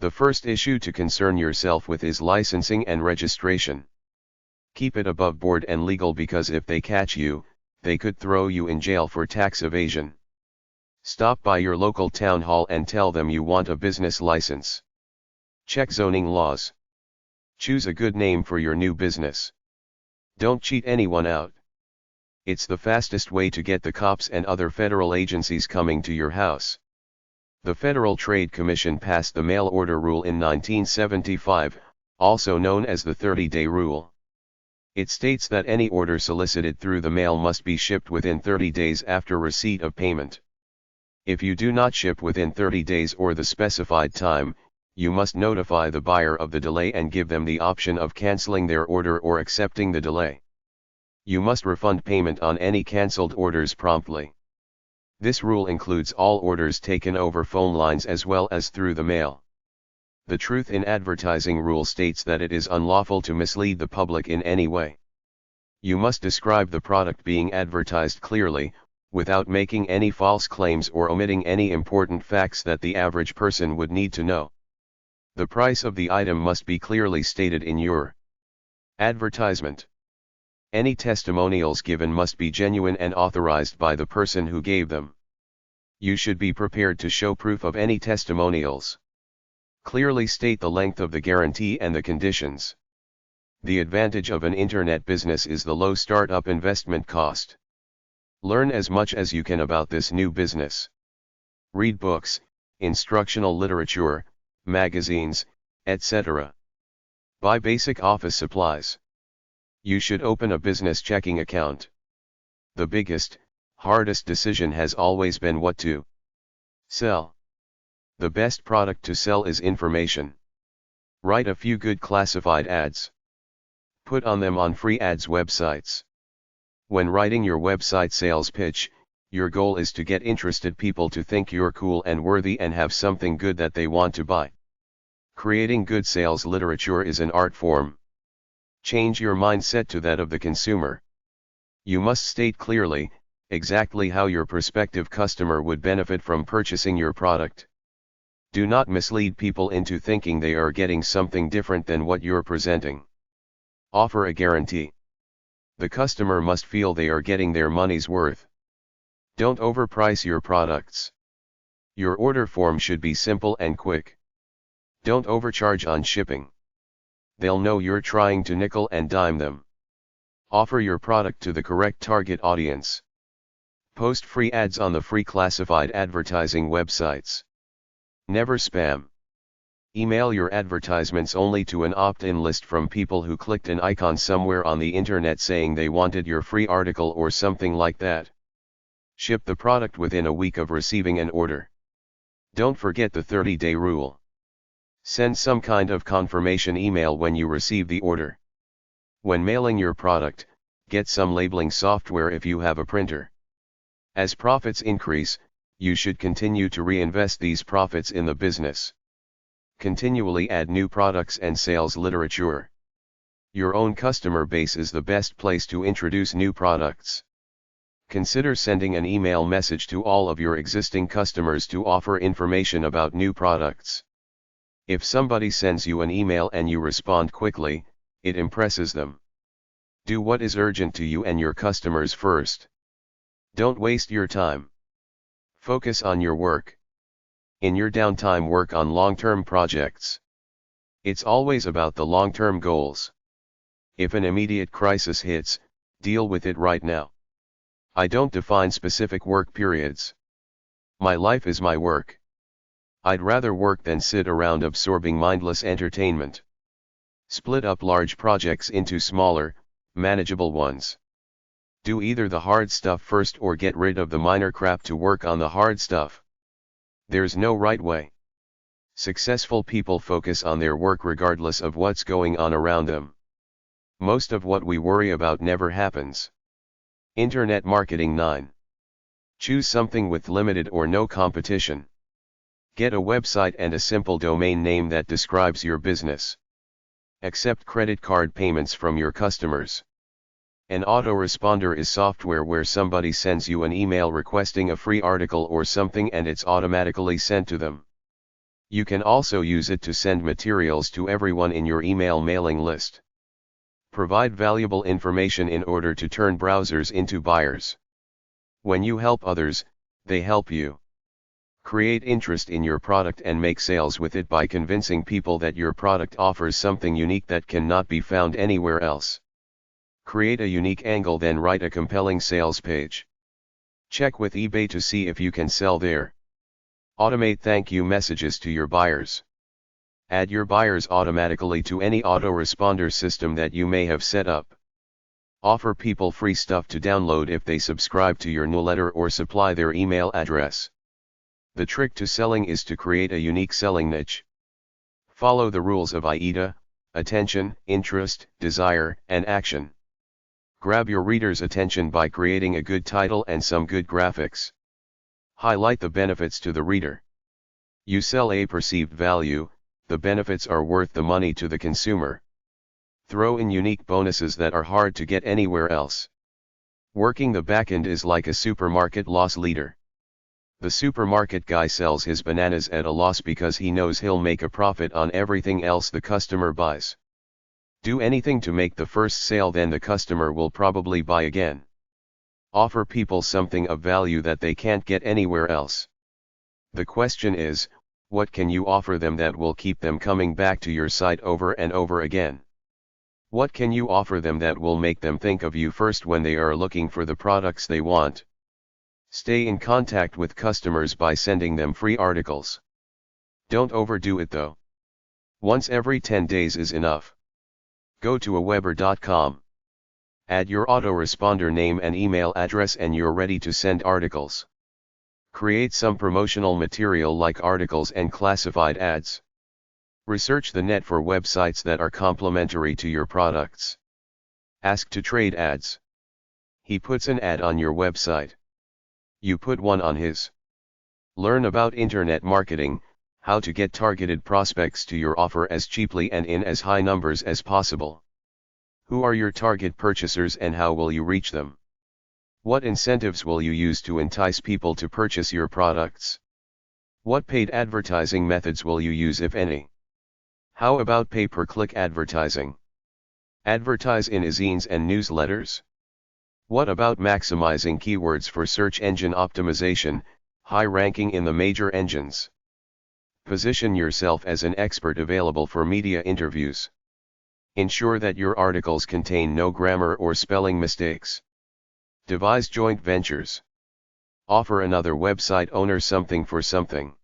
[SPEAKER 1] The first issue to concern yourself with is licensing and registration. Keep it above board and legal, because if they catch you, they could throw you in jail for tax evasion. Stop by your local town hall and tell them you want a business license. Check zoning laws. Choose a good name for your new business. Don't cheat anyone out. It's the fastest way to get the cops and other federal agencies coming to your house. The Federal Trade Commission passed the mail order rule in 1975, also known as the 30-day rule. It states that any order solicited through the mail must be shipped within 30 days after receipt of payment. If you do not ship within 30 days or the specified time, you must notify the buyer of the delay and give them the option of canceling their order or accepting the delay. You must refund payment on any cancelled orders promptly. This rule includes all orders taken over phone lines as well as through the mail. The Truth in Advertising rule states that it is unlawful to mislead the public in any way. You must describe the product being advertised clearly, without making any false claims or omitting any important facts that the average person would need to know. The price of the item must be clearly stated in your advertisement. Any testimonials given must be genuine and authorized by the person who gave them. You should be prepared to show proof of any testimonials. Clearly state the length of the guarantee and the conditions. The advantage of an internet business is the low startup investment cost. Learn as much as you can about this new business. Read books, instructional literature, magazines, etc. Buy basic office supplies. You should open a business checking account. The biggest, hardest decision has always been what to sell. The best product to sell is information. Write a few good classified ads. Put on them on free ads websites. When writing your website sales pitch, your goal is to get interested people to think you're cool and worthy and have something good that they want to buy. Creating good sales literature is an art form. Change your mindset to that of the consumer. You must state clearly, exactly how your prospective customer would benefit from purchasing your product. Do not mislead people into thinking they are getting something different than what you're presenting. Offer a guarantee. The customer must feel they are getting their money's worth. Don't overprice your products. Your order form should be simple and quick. Don't overcharge on shipping. They'll know you're trying to nickel and dime them. Offer your product to the correct target audience. Post free ads on the free classified advertising websites. Never spam. Email your advertisements only to an opt-in list from people who clicked an icon somewhere on the internet saying they wanted your free article or something like that. Ship the product within a week of receiving an order. Don't forget the 30-day rule. Send some kind of confirmation email when you receive the order. When mailing your product, get some labeling software if you have a printer. As profits increase, you should continue to reinvest these profits in the business. Continually add new products and sales literature. Your own customer base is the best place to introduce new products. Consider sending an email message to all of your existing customers to offer information about new products. If somebody sends you an email and you respond quickly, it impresses them. Do what is urgent to you and your customers first. Don't waste your time. Focus on your work. In your downtime, work on long-term projects. It's always about the long-term goals. If an immediate crisis hits, deal with it right now. I don't define specific work periods. My life is my work. I'd rather work than sit around absorbing mindless entertainment. Split up large projects into smaller, manageable ones. Do either the hard stuff first or get rid of the minor crap to work on the hard stuff. There's no right way. Successful people focus on their work regardless of what's going on around them. Most of what we worry about never happens. Internet marketing 9. Choose something with limited or no competition. Get a website and a simple domain name that describes your business. Accept credit card payments from your customers. An autoresponder is software where somebody sends you an email requesting a free article or something and it's automatically sent to them. You can also use it to send materials to everyone in your email mailing list. Provide valuable information in order to turn browsers into buyers. When you help others, they help you. Create interest in your product and make sales with it by convincing people that your product offers something unique that cannot be found anywhere else. Create a unique angle, then write a compelling sales page. Check with eBay to see if you can sell there. Automate thank you messages to your buyers. Add your buyers automatically to any autoresponder system that you may have set up. Offer people free stuff to download if they subscribe to your newsletter or supply their email address. The trick to selling is to create a unique selling niche. Follow the rules of AIDA: attention, interest, desire, and action. Grab your reader's attention by creating a good title and some good graphics. Highlight the benefits to the reader. You sell a perceived value, the benefits are worth the money to the consumer. Throw in unique bonuses that are hard to get anywhere else. Working the backend is like a supermarket loss leader. The supermarket guy sells his bananas at a loss because he knows he'll make a profit on everything else the customer buys. Do anything to make the first sale, then the customer will probably buy again. Offer people something of value that they can't get anywhere else. The question is, what can you offer them that will keep them coming back to your site over and over again? What can you offer them that will make them think of you first when they are looking for the products they want? Stay in contact with customers by sending them free articles. Don't overdo it though. Once every 10 days is enough. Go to aweber.com. Add your autoresponder name and email address and you're ready to send articles. Create some promotional material like articles and classified ads. Research the net for websites that are complementary to your products. Ask to trade ads. He puts an ad on your website. You put one on his. Learn about internet marketing, how to get targeted prospects to your offer as cheaply and in as high numbers as possible. Who are your target purchasers and how will you reach them? What incentives will you use to entice people to purchase your products? What paid advertising methods will you use, if any? How about pay-per-click advertising? Advertise in Ezines and newsletters? What about maximizing keywords for search engine optimization, high ranking in the major engines? Position yourself as an expert available for media interviews. Ensure that your articles contain no grammar or spelling mistakes. Devise joint ventures. Offer another website owner something for something.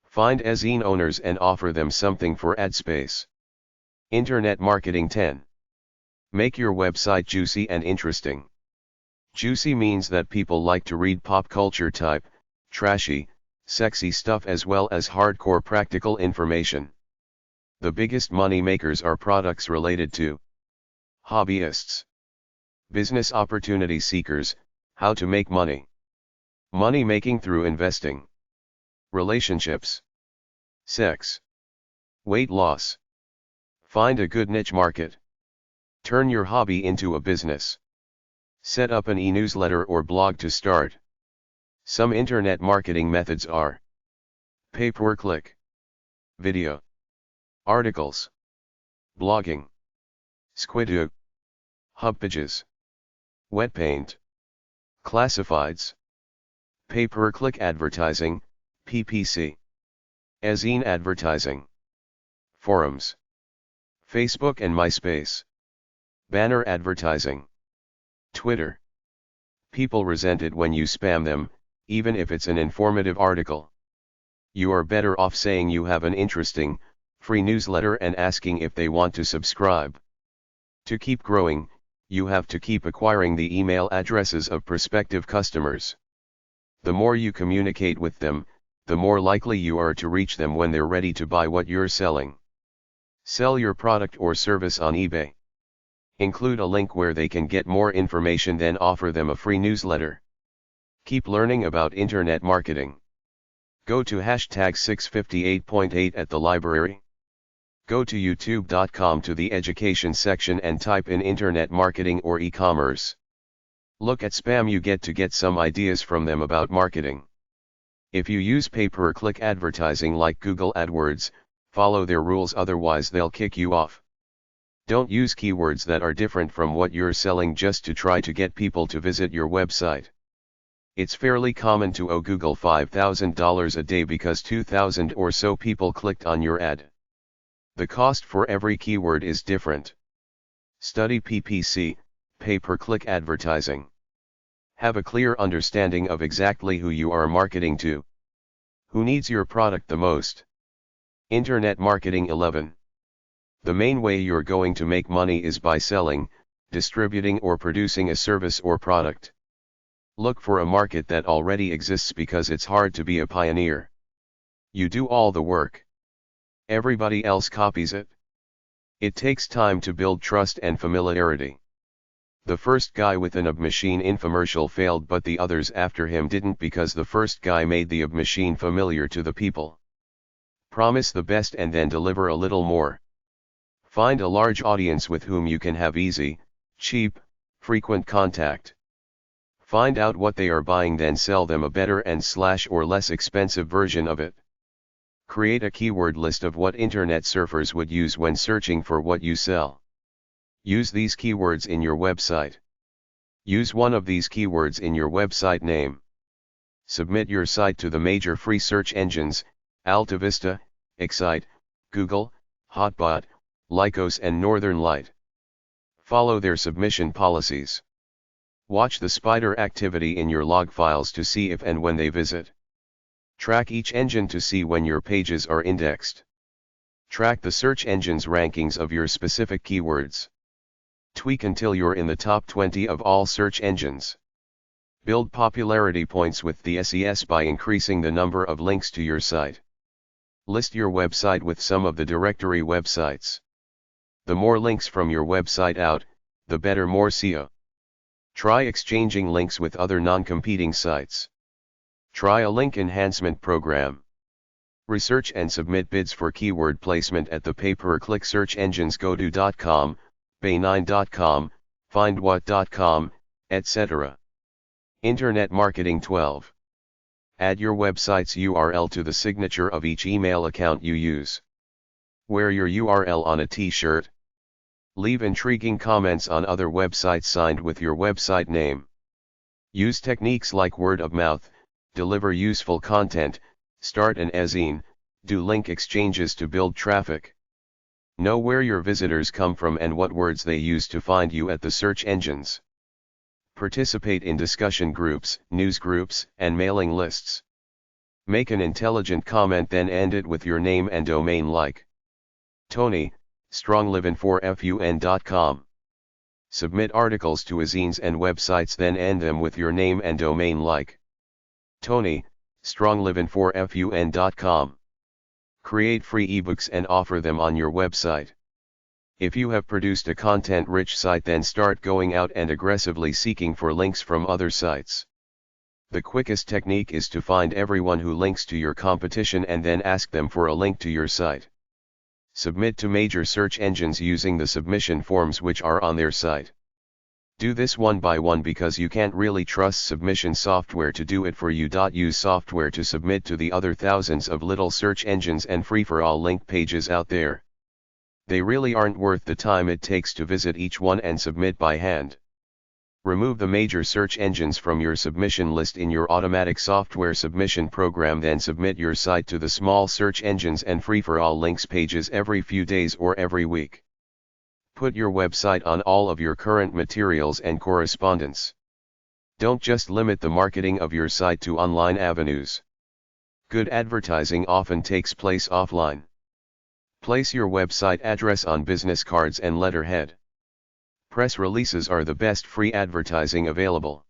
[SPEAKER 1] Find Ezine owners and offer them something for ad space. Internet marketing 10. Make your website juicy and interesting. Juicy means that people like to read pop culture type, trashy, sexy stuff as well as hardcore practical information. The biggest money makers are products related to hobbyists, business opportunity seekers, how to make money, money making through investing, relationships, sex, weight loss. Find a good niche market. Turn your hobby into a business. Set up an e-newsletter or blog to start. Some internet marketing methods are pay-per-click, video, articles, blogging, squidoo, hub pages, wet paint, classifieds, pay-per-click advertising, PPC, Ezine advertising, forums, Facebook and MySpace, banner advertising, Twitter. People resent it when you spam them, even if it's an informative article. You are better off saying you have an interesting, free newsletter and asking if they want to subscribe. To keep growing, you have to keep acquiring the email addresses of prospective customers. The more you communicate with them, the more likely you are to reach them when they're ready to buy what you're selling. Sell your product or service on eBay. Include a link where they can get more information, then offer them a free newsletter. Keep learning about internet marketing. Go to hashtag 658.8 at the library. Go to youtube.com to the education section and type in internet marketing or e-commerce. Look at spam you get to get some ideas from them about marketing. If you use pay-per-click advertising like Google AdWords, follow their rules, otherwise they'll kick you off. Don't use keywords that are different from what you're selling just to try to get people to visit your website. It's fairly common to owe Google $5,000 a day because 2,000 or so people clicked on your ad. The cost for every keyword is different. Study PPC, pay-per-click advertising. Have a clear understanding of exactly who you are marketing to. Who needs your product the most? Internet Marketing 11. The main way you're going to make money is by selling, distributing or producing a service or product. Look for a market that already exists because it's hard to be a pioneer. You do all the work. Everybody else copies it. It takes time to build trust and familiarity. The first guy with an epub machine infomercial failed, but the others after him didn't because the first guy made the epub machine familiar to the people. Promise the best and then deliver a little more. Find a large audience with whom you can have easy, cheap, frequent contact. Find out what they are buying, then sell them a better and or less expensive version of it. Create a keyword list of what internet surfers would use when searching for what you sell. Use these keywords in your website. Use one of these keywords in your website name. Submit your site to the major free search engines, AltaVista, Excite, Google, Hotbot, Lycos and Northern Light. Follow their submission policies. Watch the spider activity in your log files to see if and when they visit. Track each engine to see when your pages are indexed. Track the search engine's rankings of your specific keywords. Tweak until you're in the top 20 of all search engines. Build popularity points with the SES by increasing the number of links to your site. List your website with some of the directory websites. The more links from your website out, the better, more SEO. Try exchanging links with other non-competing sites. Try a link enhancement program. Research and submit bids for keyword placement at the pay-per-click search engines GoTo.com, Bay9.com, FindWhat.com, etc. Internet Marketing 12. Add your website's URL to the signature of each email account you use. Wear your URL on a t-shirt. Leave intriguing comments on other websites signed with your website name. Use techniques like word of mouth, deliver useful content, start an Ezine, do link exchanges to build traffic. Know where your visitors come from and what words they use to find you at the search engines. Participate in discussion groups, news groups, and mailing lists. Make an intelligent comment, then end it with your name and domain like Tony, stronglivin4fun.com. Submit articles to Ezines and websites, then end them with your name and domain like Tony, stronglivin4fun.com. Create free ebooks and offer them on your website. If you have produced a content-rich site, then start going out and aggressively seeking for links from other sites. The quickest technique is to find everyone who links to your competition and then ask them for a link to your site. Submit to major search engines using the submission forms which are on their site. Do this one by one because you can't really trust submission software to do it for you. Use software to submit to the other thousands of little search engines and free-for-all link pages out there. They really aren't worth the time it takes to visit each one and submit by hand. Remove the major search engines from your submission list in your automatic software submission program, then submit your site to the small search engines and free-for-all links pages every few days or every week. Put your website on all of your current materials and correspondence. Don't just limit the marketing of your site to online avenues. Good advertising often takes place offline. Place your website address on business cards and letterhead. Press releases are the best free advertising available.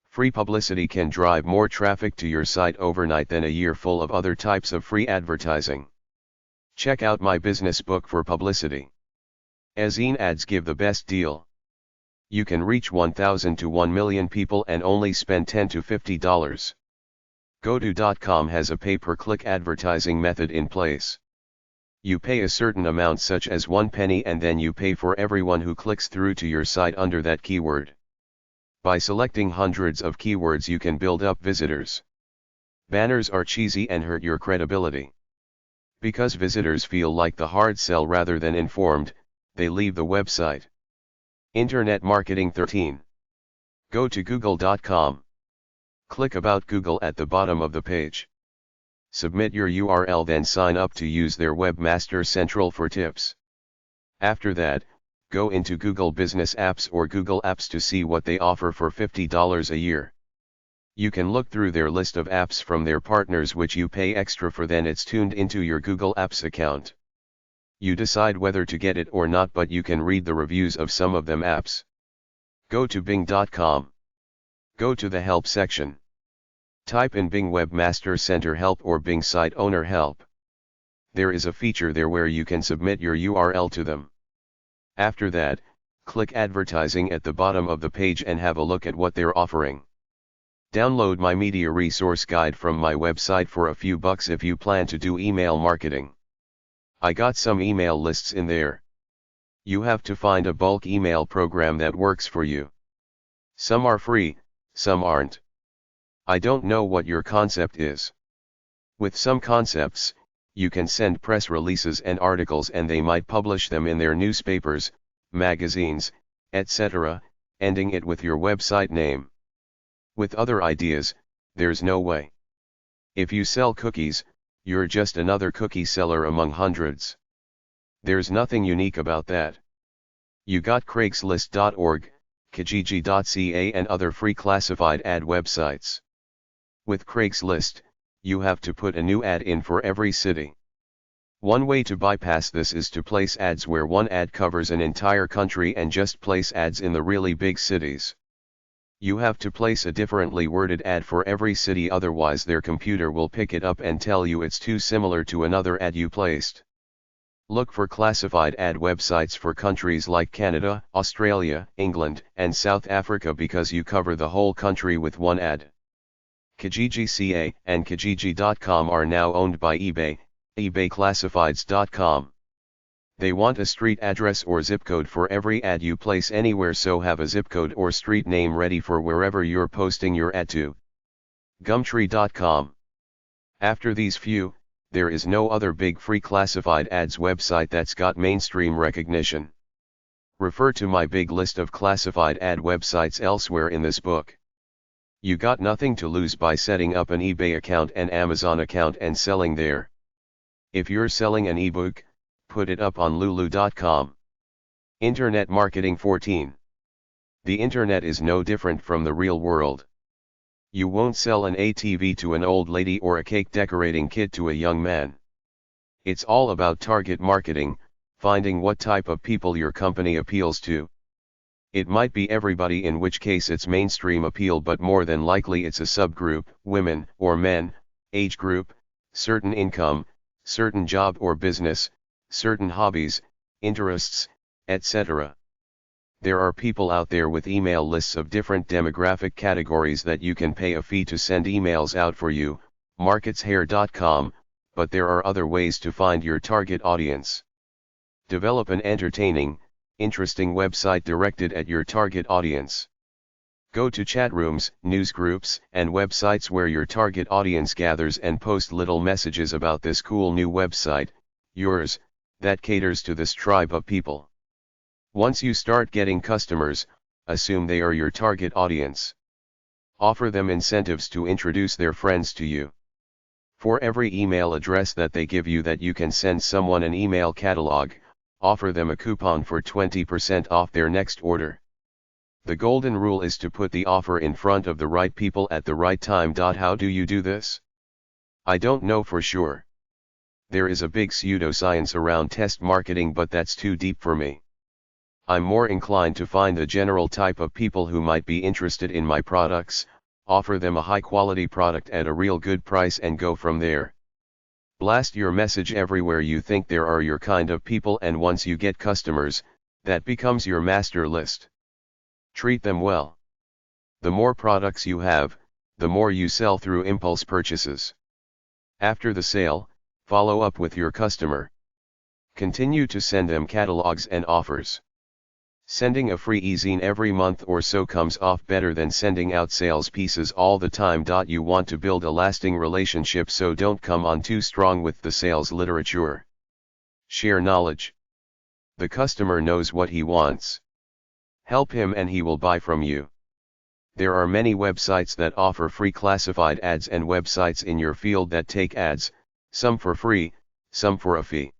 [SPEAKER 1] Free publicity can drive more traffic to your site overnight than a year full of other types of free advertising. Check out my business book for publicity. Ezines ads give the best deal. You can reach 1,000 to 1 million people and only spend $10 to $50. GoTo.com has a pay-per-click advertising method in place. You pay a certain amount such as 1 penny and then you pay for everyone who clicks through to your site under that keyword. By selecting hundreds of keywords you can build up visitors. Banners are cheesy and hurt your credibility. Because visitors feel like the hard sell rather than informed, they leave the website. Internet Marketing 13. Go to google.com. Click About Google at the bottom of the page. Submit your URL, then sign up to use their Webmaster Central for tips. After that, go into Google Business Apps or Google Apps to see what they offer for $50 a year. You can look through their list of apps from their partners which you pay extra for, then it's tuned into your Google Apps account. You decide whether to get it or not, but you can read the reviews of some of them apps. Go to bing.com. Go to the Help section. Type in Bing Webmaster Center Help or Bing Site Owner Help. There is a feature there where you can submit your URL to them. After that, click Advertising at the bottom of the page and have a look at what they're offering. Download my media resource guide from my website for a few bucks if you plan to do email marketing. I got some email lists in there. You have to find a bulk email program that works for you. Some are free, some aren't. I don't know what your concept is. With some concepts, you can send press releases and articles and they might publish them in their newspapers, magazines, etc., ending it with your website name. With other ideas, there's no way. If you sell cookies, you're just another cookie seller among hundreds. There's nothing unique about that. You got Craigslist.org, Kijiji.ca and other free classified ad websites. With Craigslist, you have to put a new ad in for every city. One way to bypass this is to place ads where one ad covers an entire country and just place ads in the really big cities. You have to place a differently worded ad for every city, otherwise their computer will pick it up and tell you it's too similar to another ad you placed. Look for classified ad websites for countries like Canada, Australia, England, and South Africa because you cover the whole country with one ad. Kijiji.ca and Kijiji.com are now owned by eBay, eBayClassifieds.com. They want a street address or zip code for every ad you place anywhere, so have a zip code or street name ready for wherever you're posting your ad to. Gumtree.com. After these few, there is no other big free classified ads website that's got mainstream recognition. Refer to my big list of classified ad websites elsewhere in this book. You got nothing to lose by setting up an eBay account and Amazon account and selling there. If you're selling an ebook, put it up on lulu.com. Internet Marketing 14. The internet is no different from the real world. You won't sell an ATV to an old lady or a cake decorating kit to a young man. It's all about target marketing, finding what type of people your company appeals to. It might be everybody, in which case it's mainstream appeal, but more than likely it's a subgroup, women or men, age group, certain income, certain job or business, certain hobbies, interests, etc. There are people out there with email lists of different demographic categories that you can pay a fee to send emails out for you, marketshair.com, but there are other ways to find your target audience. Develop an entertaining, interesting website directed at your target audience. Go to chat rooms, news groups, and websites where your target audience gathers and post little messages about this cool new website, yours, that caters to this tribe of people. Once you start getting customers, assume they are your target audience. Offer them incentives to introduce their friends to you. For every email address that they give you that you can send someone an email catalog, offer them a coupon for 20% off their next order. The golden rule is to put the offer in front of the right people at the right time. How do you do this? I don't know for sure. There is a big pseudoscience around test marketing, but that's too deep for me. I'm more inclined to find the general type of people who might be interested in my products, offer them a high quality product at a real good price and go from there. Blast your message everywhere you think there are your kind of people, and once you get customers, that becomes your master list. Treat them well. The more products you have, the more you sell through impulse purchases. After the sale, follow up with your customer. Continue to send them catalogs and offers. Sending a free ezine every month or so comes off better than sending out sales pieces all the time. You want to build a lasting relationship, so don't come on too strong with the sales literature. Share knowledge. The customer knows what he wants. Help him and he will buy from you. There are many websites that offer free classified ads and websites in your field that take ads, some for free, some for a fee.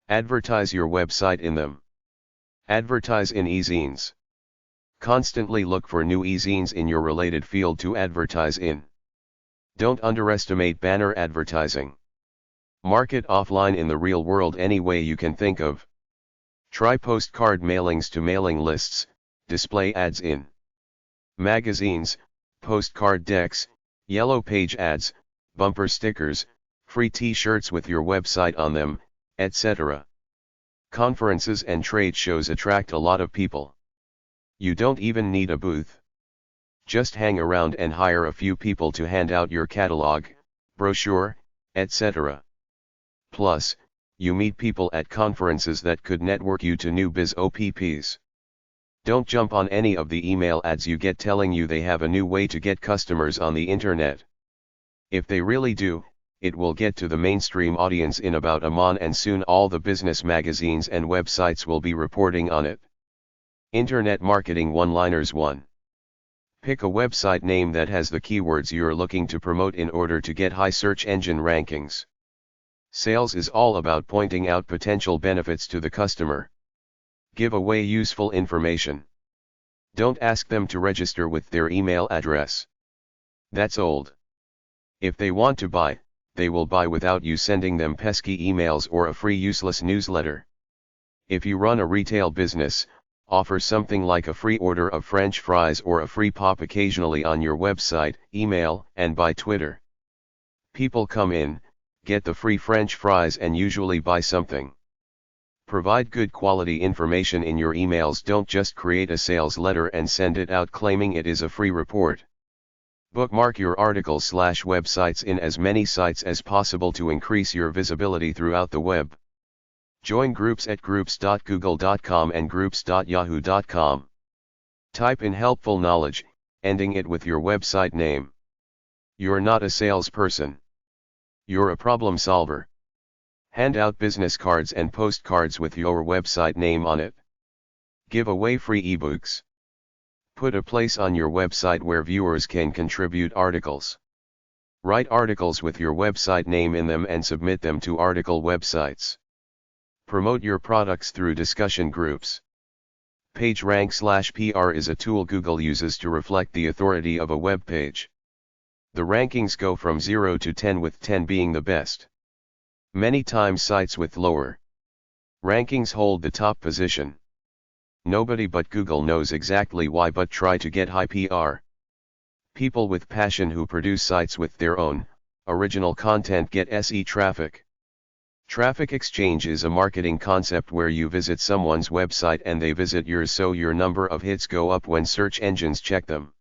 [SPEAKER 1] Advertise your website in them. Advertise in ezines. Constantly look for new ezines in your related field to advertise in. Don't underestimate banner advertising. Market offline in the real world any way you can think of. Try postcard mailings to mailing lists, display ads in magazines, postcard decks, yellow page ads, bumper stickers, free t-shirts with your website on them, etc. Conferences and trade shows attract a lot of people. You don't even need a booth. Just hang around and hire a few people to hand out your catalog, brochure, etc. Plus, you meet people at conferences that could network you to new biz OPPs. Don't jump on any of the email ads you get telling you they have a new way to get customers on the internet. If they really do, it will get to the mainstream audience in about a month, and soon all the business magazines and websites will be reporting on it. Internet marketing one-liners. 1. Pick a website name that has the keywords you're looking to promote in order to get high search engine rankings. Sales is all about pointing out potential benefits to the customer. Give away useful information. Don't ask them to register with their email address. That's old. If they want to buy, they will buy without you sending them pesky emails or a free useless newsletter. If you run a retail business, offer something like a free order of French fries or a free pop occasionally on your website, email, and by Twitter. People come in, get the free French fries and usually buy something. Provide good quality information in your emails. Don't just create a sales letter and send it out claiming it is a free report. Bookmark your articles/websites in as many sites as possible to increase your visibility throughout the web. Join groups at groups.google.com and groups.yahoo.com. Type in helpful knowledge, ending it with your website name. You're not a salesperson. You're a problem solver. Hand out business cards and postcards with your website name on it. Give away free ebooks. Put a place on your website where viewers can contribute articles. Write articles with your website name in them and submit them to article websites. Promote your products through discussion groups. Pagerank/PR is a tool Google uses to reflect the authority of a web page. The rankings go from 0 to 10, with 10 being the best. Many times sites with lower rankings hold the top position. Nobody but Google knows exactly why, but try to get high PR. People with passion who produce sites with their own original content get SE traffic. Traffic exchange is a marketing concept where you visit someone's website and they visit yours, so your number of hits go up when search engines check them.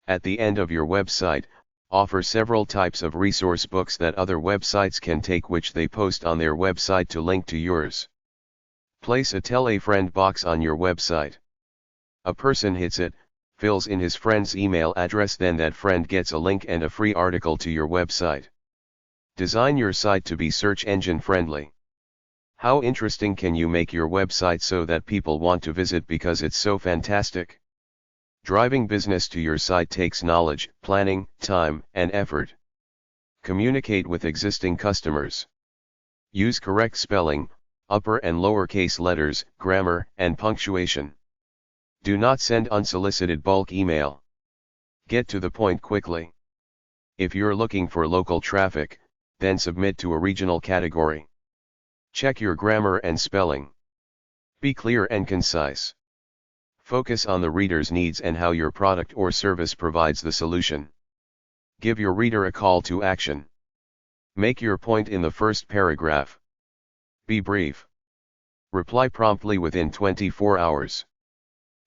[SPEAKER 1] At the end of your website, offer several types of resource books that other websites can take, which they post on their website to link to yours. Place a tell a friend box on your website. A person hits it, fills in his friend's email address, then that friend gets a link and a free article to your website. Design your site to be search engine friendly. How interesting can you make your website so that people want to visit because it's so fantastic? Driving business to your site takes knowledge, planning, time, and effort. Communicate with existing customers. Use correct spelling, upper and lowercase letters, grammar, and punctuation. Do not send unsolicited bulk email. Get to the point quickly. If you're looking for local traffic, then submit to a regional category. Check your grammar and spelling. Be clear and concise. Focus on the reader's needs and how your product or service provides the solution. Give your reader a call to action. Make your point in the first paragraph. Be brief. Reply promptly within 24 hours.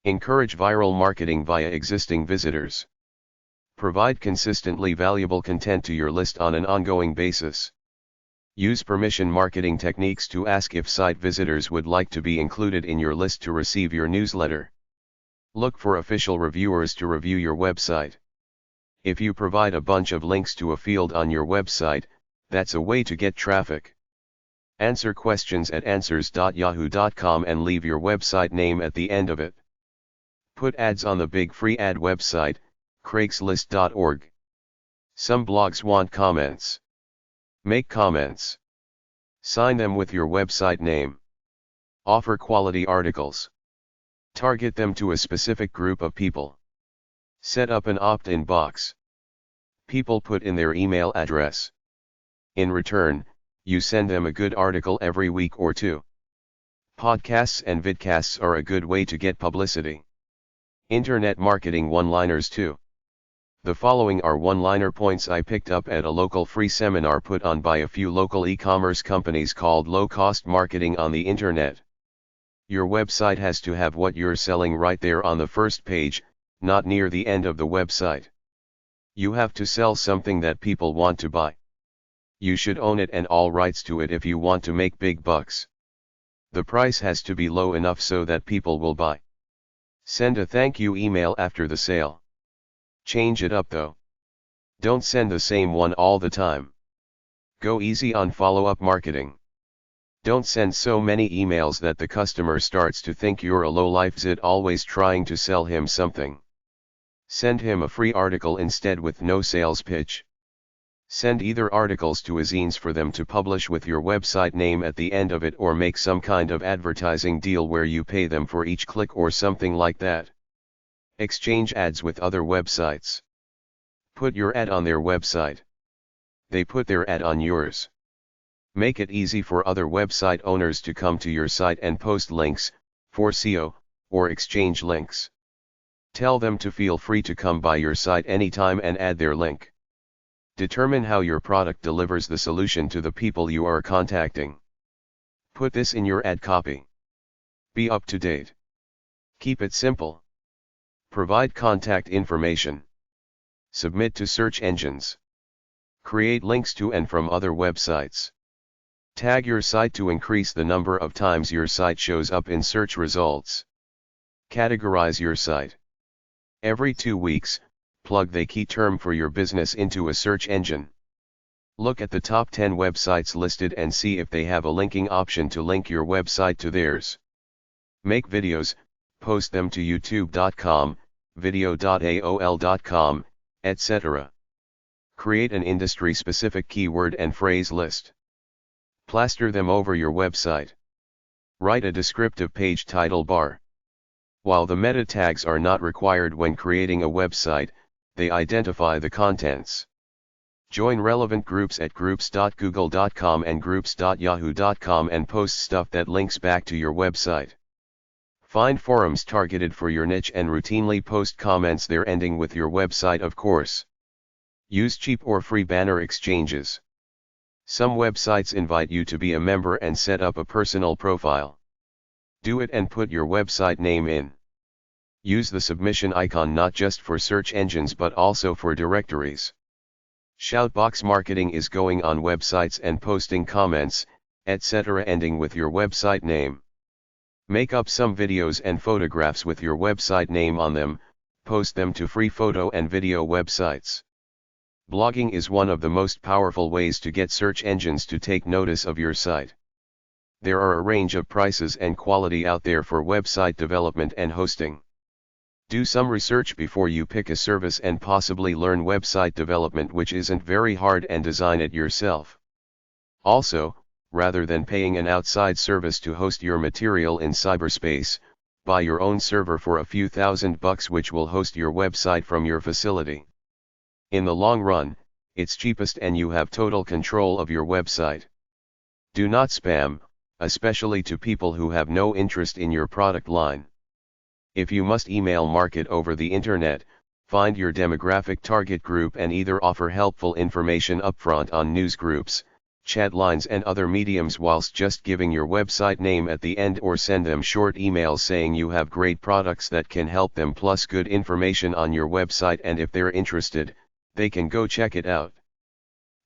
[SPEAKER 1] Encourage viral marketing via existing visitors. Provide consistently valuable content to your list on an ongoing basis. Use permission marketing techniques to ask if site visitors would like to be included in your list to receive your newsletter. Look for official reviewers to review your website. If you provide a bunch of links to a field on your website, that's a way to get traffic. Answer questions at answers.yahoo.com and leave your website name at the end of it. Put ads on the big free ad website, Craigslist.org. Some blogs want comments. Make comments. Sign them with your website name. Offer quality articles. Target them to a specific group of people. Set up an opt-in box. People put in their email address. In return, you send them a good article every week or two. Podcasts and vidcasts are a good way to get publicity. Internet marketing one-liners too. The following are one-liner points I picked up at a local free seminar put on by a few local e-commerce companies called Low-Cost Marketing on the Internet. Your website has to have what you're selling right there on the first page, not near the end of the website. You have to sell something that people want to buy. You should own it and all rights to it if you want to make big bucks. The price has to be low enough so that people will buy. Send a thank you email after the sale. Change it up though. Don't send the same one all the time. Go easy on follow-up marketing. Don't send so many emails that the customer starts to think you're a low-life zit always trying to sell him something. Send him a free article instead with no sales pitch. Send either articles to Ezines for them to publish with your website name at the end of it, or make some kind of advertising deal where you pay them for each click or something like that. Exchange ads with other websites. Put your ad on their website. They put their ad on yours. Make it easy for other website owners to come to your site and post links, for SEO, or exchange links. Tell them to feel free to come by your site anytime and add their link. Determine how your product delivers the solution to the people you are contacting. Put this in your ad copy. Be up to date. Keep it simple. Provide contact information. Submit to search engines. Create links to and from other websites. Tag your site to increase the number of times your site shows up in search results. Categorize your site. Every 2 weeks, plug the key term for your business into a search engine. Look at the top 10 websites listed and see if they have a linking option to link your website to theirs. Make videos, post them to youtube.com, video.aol.com, etc. Create an industry-specific keyword and phrase list. Plaster them over your website. Write a descriptive page title bar. While the meta tags are not required when creating a website, they identify the contents. Join relevant groups at groups.google.com and groups.yahoo.com and post stuff that links back to your website. Find forums targeted for your niche and routinely post comments there ending with your website, of course. Use cheap or free banner exchanges. Some websites invite you to be a member and set up a personal profile. Do it and put your website name in. Use the submission icon not just for search engines but also for directories. Shoutbox marketing is going on websites and posting comments, etc. ending with your website name. Make up some videos and photographs with your website name on them, post them to free photo and video websites. Blogging is one of the most powerful ways to get search engines to take notice of your site. There are a range of prices and quality out there for website development and hosting. Do some research before you pick a service and possibly learn website development, which isn't very hard, and design it yourself. Also, rather than paying an outside service to host your material in cyberspace, buy your own server for a few $1,000 which will host your website from your facility. In the long run, it's cheapest and you have total control of your website. Do not spam, especially to people who have no interest in your product line. If you must email market over the internet, find your demographic target group and either offer helpful information upfront on news groups, chat lines and other mediums whilst just giving your website name at the end, or send them short emails saying you have great products that can help them plus good information on your website, and if they're interested, they can go check it out.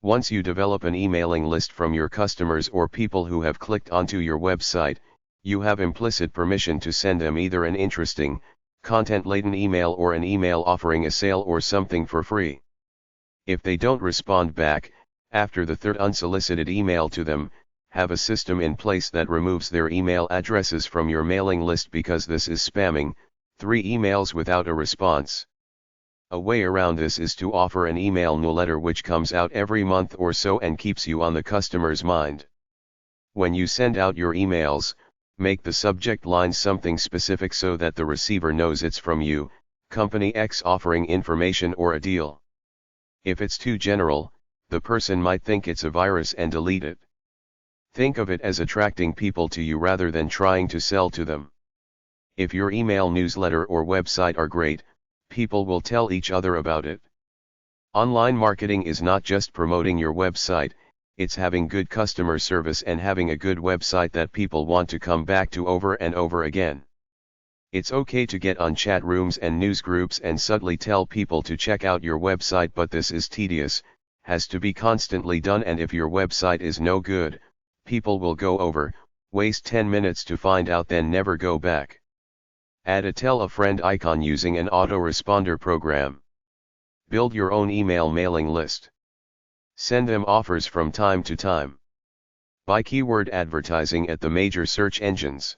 [SPEAKER 1] Once you develop an emailing list from your customers or people who have clicked onto your website, you have implicit permission to send them either an interesting, content-laden email or an email offering a sale or something for free. If they don't respond back, after the third unsolicited email to them, have a system in place that removes their email addresses from your mailing list because this is spamming. 3 emails without a response. A way around this is to offer an email newsletter which comes out every month or so and keeps you on the customer's mind. When you send out your emails, make the subject line something specific so that the receiver knows it's from you, Company X offering information or a deal. If it's too general, the person might think it's a virus and delete it. Think of it as attracting people to you rather than trying to sell to them. If your email newsletter or website are great, people will tell each other about it. Online marketing is not just promoting your website, it's having good customer service and having a good website that people want to come back to over and over again. It's okay to get on chat rooms and news groups and subtly tell people to check out your website, but this is tedious, has to be constantly done, and if your website is no good, people will go over, waste 10 minutes to find out, then never go back. Add a tell a friend icon using an autoresponder program. Build your own email mailing list. Send them offers from time to time. Buy keyword advertising at the major search engines.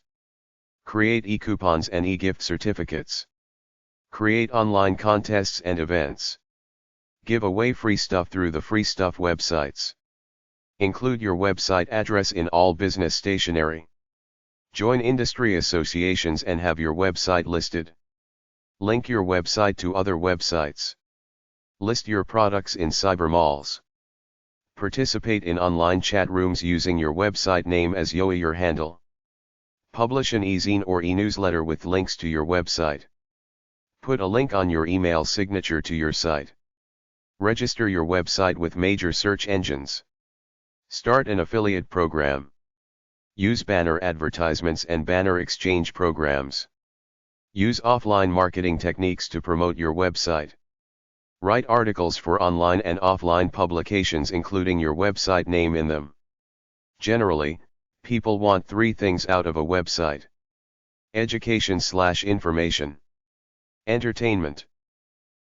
[SPEAKER 1] Create e-coupons and e-gift certificates. Create online contests and events. Give away free stuff through the free stuff websites. Include your website address in all business stationery. Join industry associations and have your website listed. Link your website to other websites. List your products in cyber malls. Participate in online chat rooms using your website name as your handle. Publish an e-zine or e-newsletter with links to your website. Put a link on your email signature to your site. Register your website with major search engines. Start an affiliate program. Use banner advertisements and banner exchange programs. Use offline marketing techniques to promote your website. Write articles for online and offline publications including your website name in them. Generally, people want 3 things out of a website: education/information, entertainment,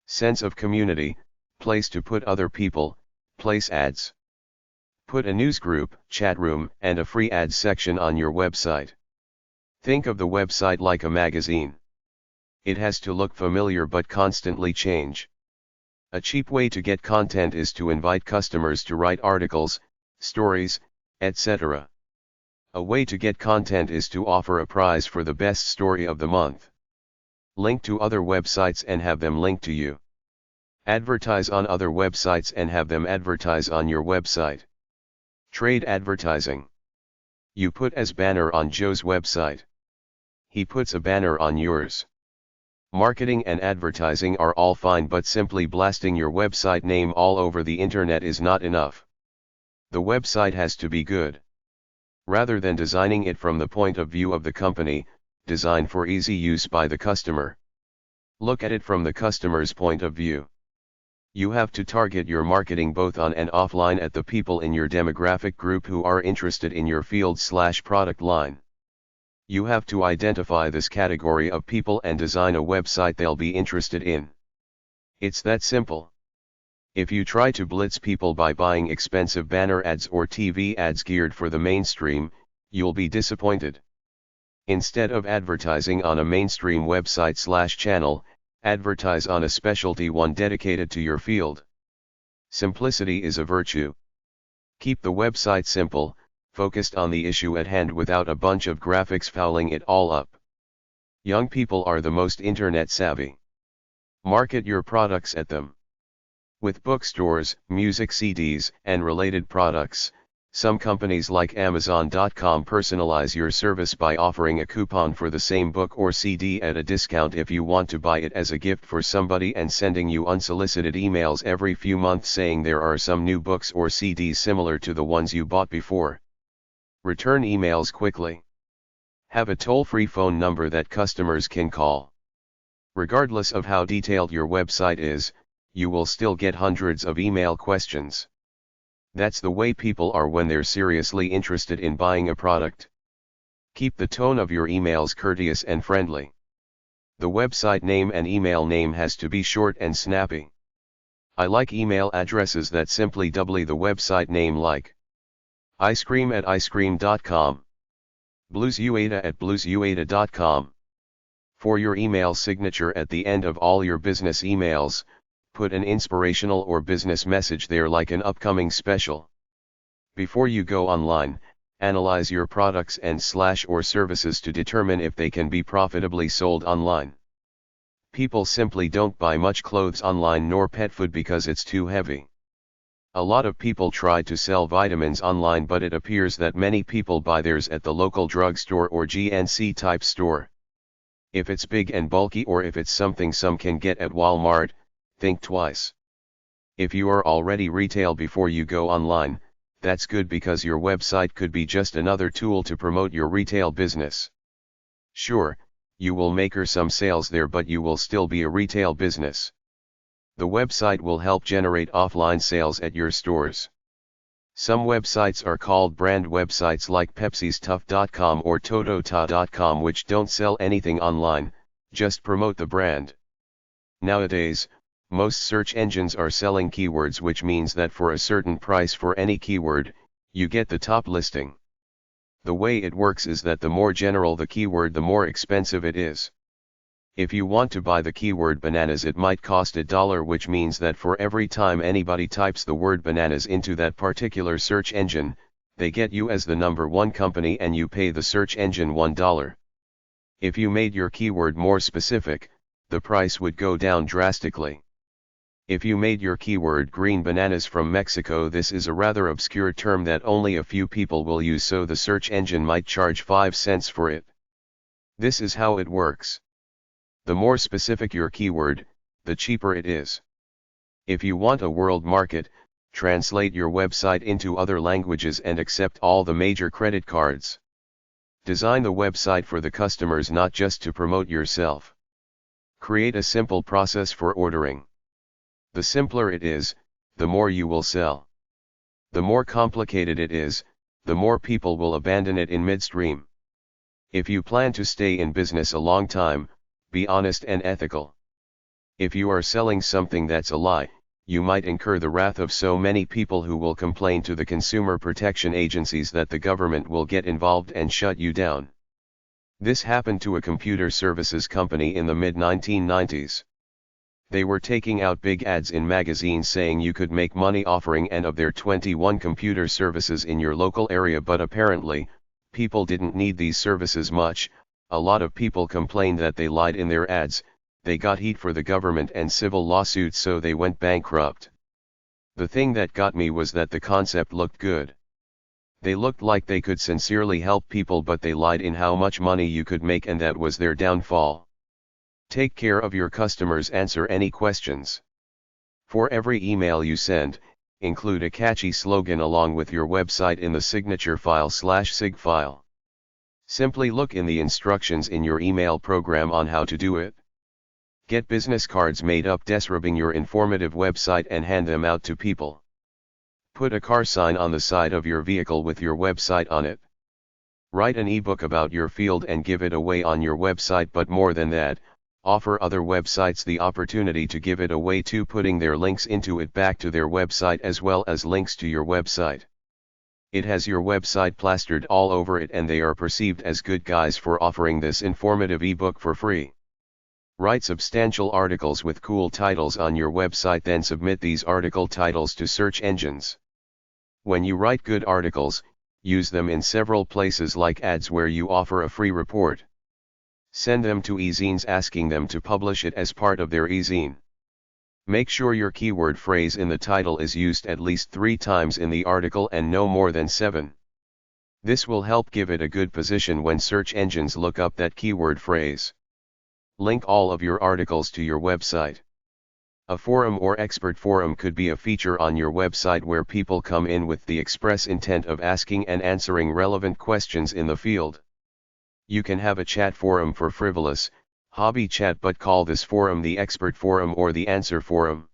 [SPEAKER 1] sense of community, place to put other people, place ads. Put a news group, chat room, and a free ads section on your website. Think of the website like a magazine. It has to look familiar but constantly change. A cheap way to get content is to invite customers to write articles, stories, etc. A way to get content is to offer a prize for the best story of the month. Link to other websites and have them link to you. Advertise on other websites and have them advertise on your website. Trade advertising. You put as banner on Joe's website. He puts a banner on yours. Marketing and advertising are all fine, but simply blasting your website name all over the internet is not enough. The website has to be good. Rather than designing it from the point of view of the company, design for easy use by the customer. Look at it from the customer's point of view. You have to target your marketing both on and offline at the people in your demographic group who are interested in your field/product line. You have to identify this category of people and design a website they'll be interested in. It's that simple. If you try to blitz people by buying expensive banner ads or TV ads geared for the mainstream, you'll be disappointed. Instead of advertising on a mainstream website/channel, advertise on a specialty one dedicated to your field. Simplicity is a virtue. Keep the website simple, focused on the issue at hand without a bunch of graphics fouling it all up. Young people are the most internet savvy. Market your products at them. With bookstores, music CDs, and related products, some companies like Amazon.com personalize your service by offering a coupon for the same book or CD at a discount if you want to buy it as a gift for somebody, and sending you unsolicited emails every few months saying there are some new books or CDs similar to the ones you bought before. Return emails quickly. Have a toll-free phone number that customers can call. Regardless of how detailed your website is, you will still get hundreds of email questions. That's the way people are when they're seriously interested in buying a product. Keep the tone of your emails courteous and friendly. The website name and email name has to be short and snappy. I like email addresses that simply double the website name, like icecream@icecream.com, bluesuada@bluesuada.com. For your email signature at the end of all your business emails, put an inspirational or business message there, like an upcoming special. Before you go online, analyze your products and/or services to determine if they can be profitably sold online. People simply don't buy much clothes online nor pet food because it's too heavy. A lot of people try to sell vitamins online, but it appears that many people buy theirs at the local drugstore or GNC type store. If it's big and bulky, or if it's something some can get at Walmart, think twice. If you are already retail before you go online, that's good, because your website could be just another tool to promote your retail business. Sure, you will make some sales there, but you will still be a retail business. The website will help generate offline sales at your stores. Some websites are called brand websites, like pepsistuff.com or totota.com, which don't sell anything online, just promote the brand. Nowadays, most search engines are selling keywords, which means that for a certain price for any keyword, you get the top listing. The way it works is that the more general the keyword, the more expensive it is. If you want to buy the keyword bananas, it might cost $1, which means that for every time anybody types the word bananas into that particular search engine, they get you as the number one company, and you pay the search engine $1. If you made your keyword more specific, the price would go down drastically. If you made your keyword green bananas from Mexico, this is a rather obscure term that only a few people will use, so the search engine might charge 5 cents for it. This is how it works. The more specific your keyword, the cheaper it is. If you want a world market, translate your website into other languages and accept all the major credit cards. Design the website for the customers, not just to promote yourself. Create a simple process for ordering. The simpler it is, the more you will sell. The more complicated it is, the more people will abandon it in midstream. If you plan to stay in business a long time, be honest and ethical. If you are selling something that's a lie, you might incur the wrath of so many people who will complain to the consumer protection agencies that the government will get involved and shut you down. This happened to a computer services company in the mid-1990s. They were taking out big ads in magazines saying you could make money offering any of their 21 computer services in your local area, but apparently, people didn't need these services much. A lot of people complained that they lied in their ads. They got heat for the government and civil lawsuits, so they went bankrupt. The thing that got me was that the concept looked good. They looked like they could sincerely help people, but they lied in how much money you could make, and that was their downfall. Take care of your customers. Answer any questions. For every email you send, include a catchy slogan along with your website in the signature file/sig file. Simply look in the instructions in your email program on how to do it. Get business cards made up describing your informative website and hand them out to people. Put a car sign on the side of your vehicle with your website on it. Write an ebook about your field and give it away on your website, but more than that, offer other websites the opportunity to give it away too, putting their links into it back to their website as well as links to your website. It has your website plastered all over it, and they are perceived as good guys for offering this informative ebook for free. Write substantial articles with cool titles on your website, then submit these article titles to search engines. When you write good articles, use them in several places like ads where you offer a free report. Send them to Ezines asking them to publish it as part of their ezine. Make sure your keyword phrase in the title is used at least 3 times in the article and no more than 7. This will help give it a good position when search engines look up that keyword phrase. Link all of your articles to your website. A forum or expert forum could be a feature on your website where people come in with the express intent of asking and answering relevant questions in the field. You can have a chat forum for frivolous, hobby chat, but call this forum the expert forum or the answer forum.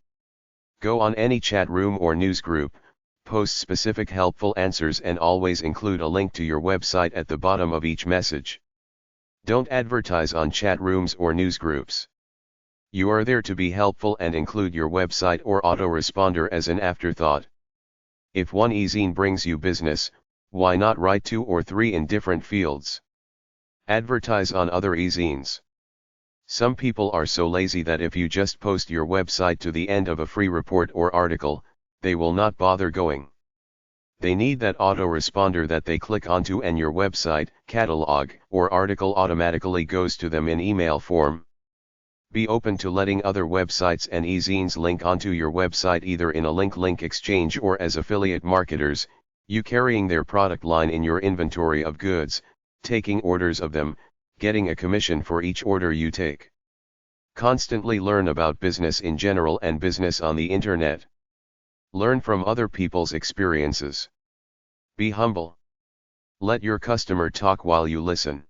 [SPEAKER 1] Go on any chat room or news group, post specific helpful answers, and always include a link to your website at the bottom of each message. Don't advertise on chat rooms or news groups. You are there to be helpful and include your website or autoresponder as an afterthought. If one ezine brings you business, why not write 2 or 3 in different fields? Advertise on other ezines. Some people are so lazy that if you just post your website to the end of a free report or article, they will not bother going. They need that autoresponder that they click onto, and your website, catalog, or article automatically goes to them in email form. Be open to letting other websites and ezines link onto your website either in a link exchange or as affiliate marketers, you carrying their product line in your inventory of goods, taking orders of them, getting a commission for each order you take. Constantly learn about business in general and business on the internet. Learn from other people's experiences. Be humble. Let your customer talk while you listen.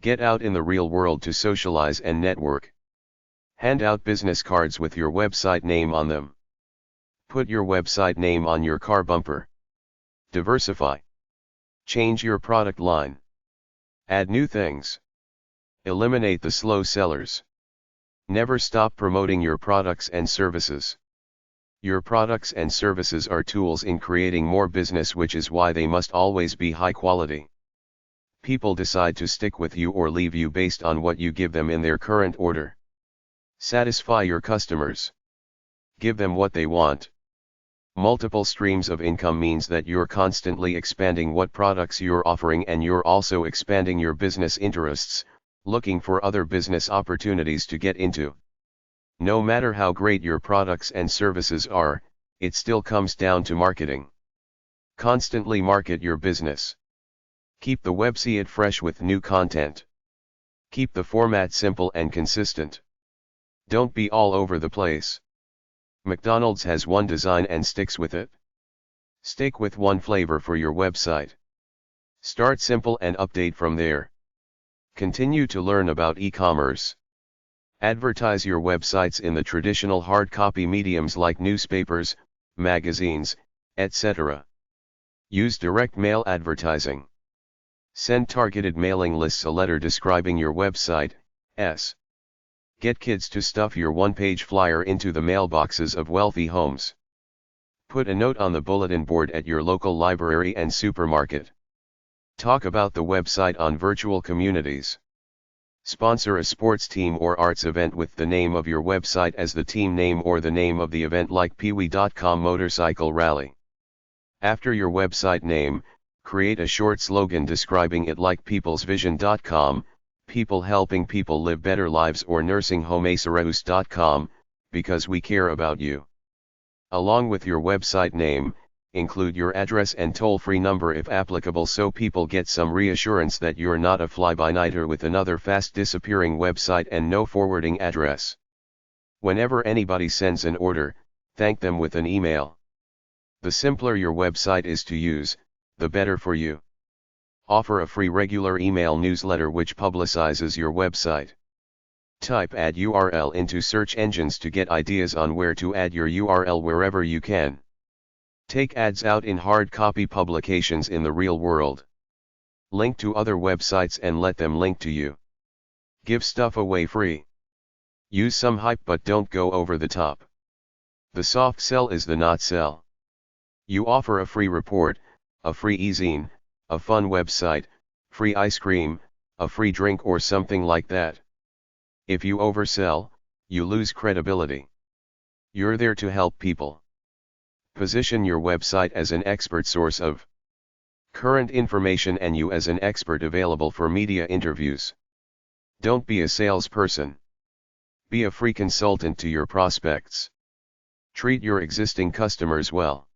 [SPEAKER 1] Get out in the real world to socialize and network. Hand out business cards with your website name on them. Put your website name on your car bumper. Diversify. Change your product line. Add new things. Eliminate the slow sellers. Never stop promoting your products and services. Your products and services are tools in creating more business, which is why they must always be high quality. People decide to stick with you or leave you based on what you give them in their current order. Satisfy your customers. Give them what they want. Multiple streams of income means that you're constantly expanding what products you're offering, and you're also expanding your business interests, looking for other business opportunities to get into. No matter how great your products and services are, it still comes down to marketing. Constantly market your business. Keep the website fresh with new content. Keep the format simple and consistent. Don't be all over the place. McDonald's has one design and sticks with it. Stick with one flavor for your website. Start simple and update from there. Continue to learn about e-commerce. Advertise your websites in the traditional hard copy mediums like newspapers, magazines, etc. Use direct mail advertising. Send targeted mailing lists a letter describing your website. Get kids to stuff your one-page flyer into the mailboxes of wealthy homes. Put a note on the bulletin board at your local library and supermarket. Talk about the website on virtual communities. Sponsor a sports team or arts event with the name of your website as the team name or the name of the event, like peewee.com Motorcycle Rally. After your website name, create a short slogan describing it, like peoplesvision.com, people helping people live better lives, or nursinghomeacereus.com, because we care about you. Along with your website name, include your address and toll-free number if applicable, so people get some reassurance that you're not a fly-by-nighter with another fast-disappearing website and no forwarding address. Whenever anybody sends an order, thank them with an email. The simpler your website is to use, the better for you. Offer a free regular email newsletter which publicizes your website. Type ad URL into search engines to get ideas on where to add your URL wherever you can. Take ads out in hard copy publications in the real world. Link to other websites and let them link to you. Give stuff away free. Use some hype but don't go over the top. The soft sell is the not sell. You offer a free report, a free ezine, a fun website, free ice cream, a free drink, or something like that. If you oversell, you lose credibility. You're there to help people. Position your website as an expert source of current information and you as an expert available for media interviews. Don't be a salesperson. Be a free consultant to your prospects. Treat your existing customers well.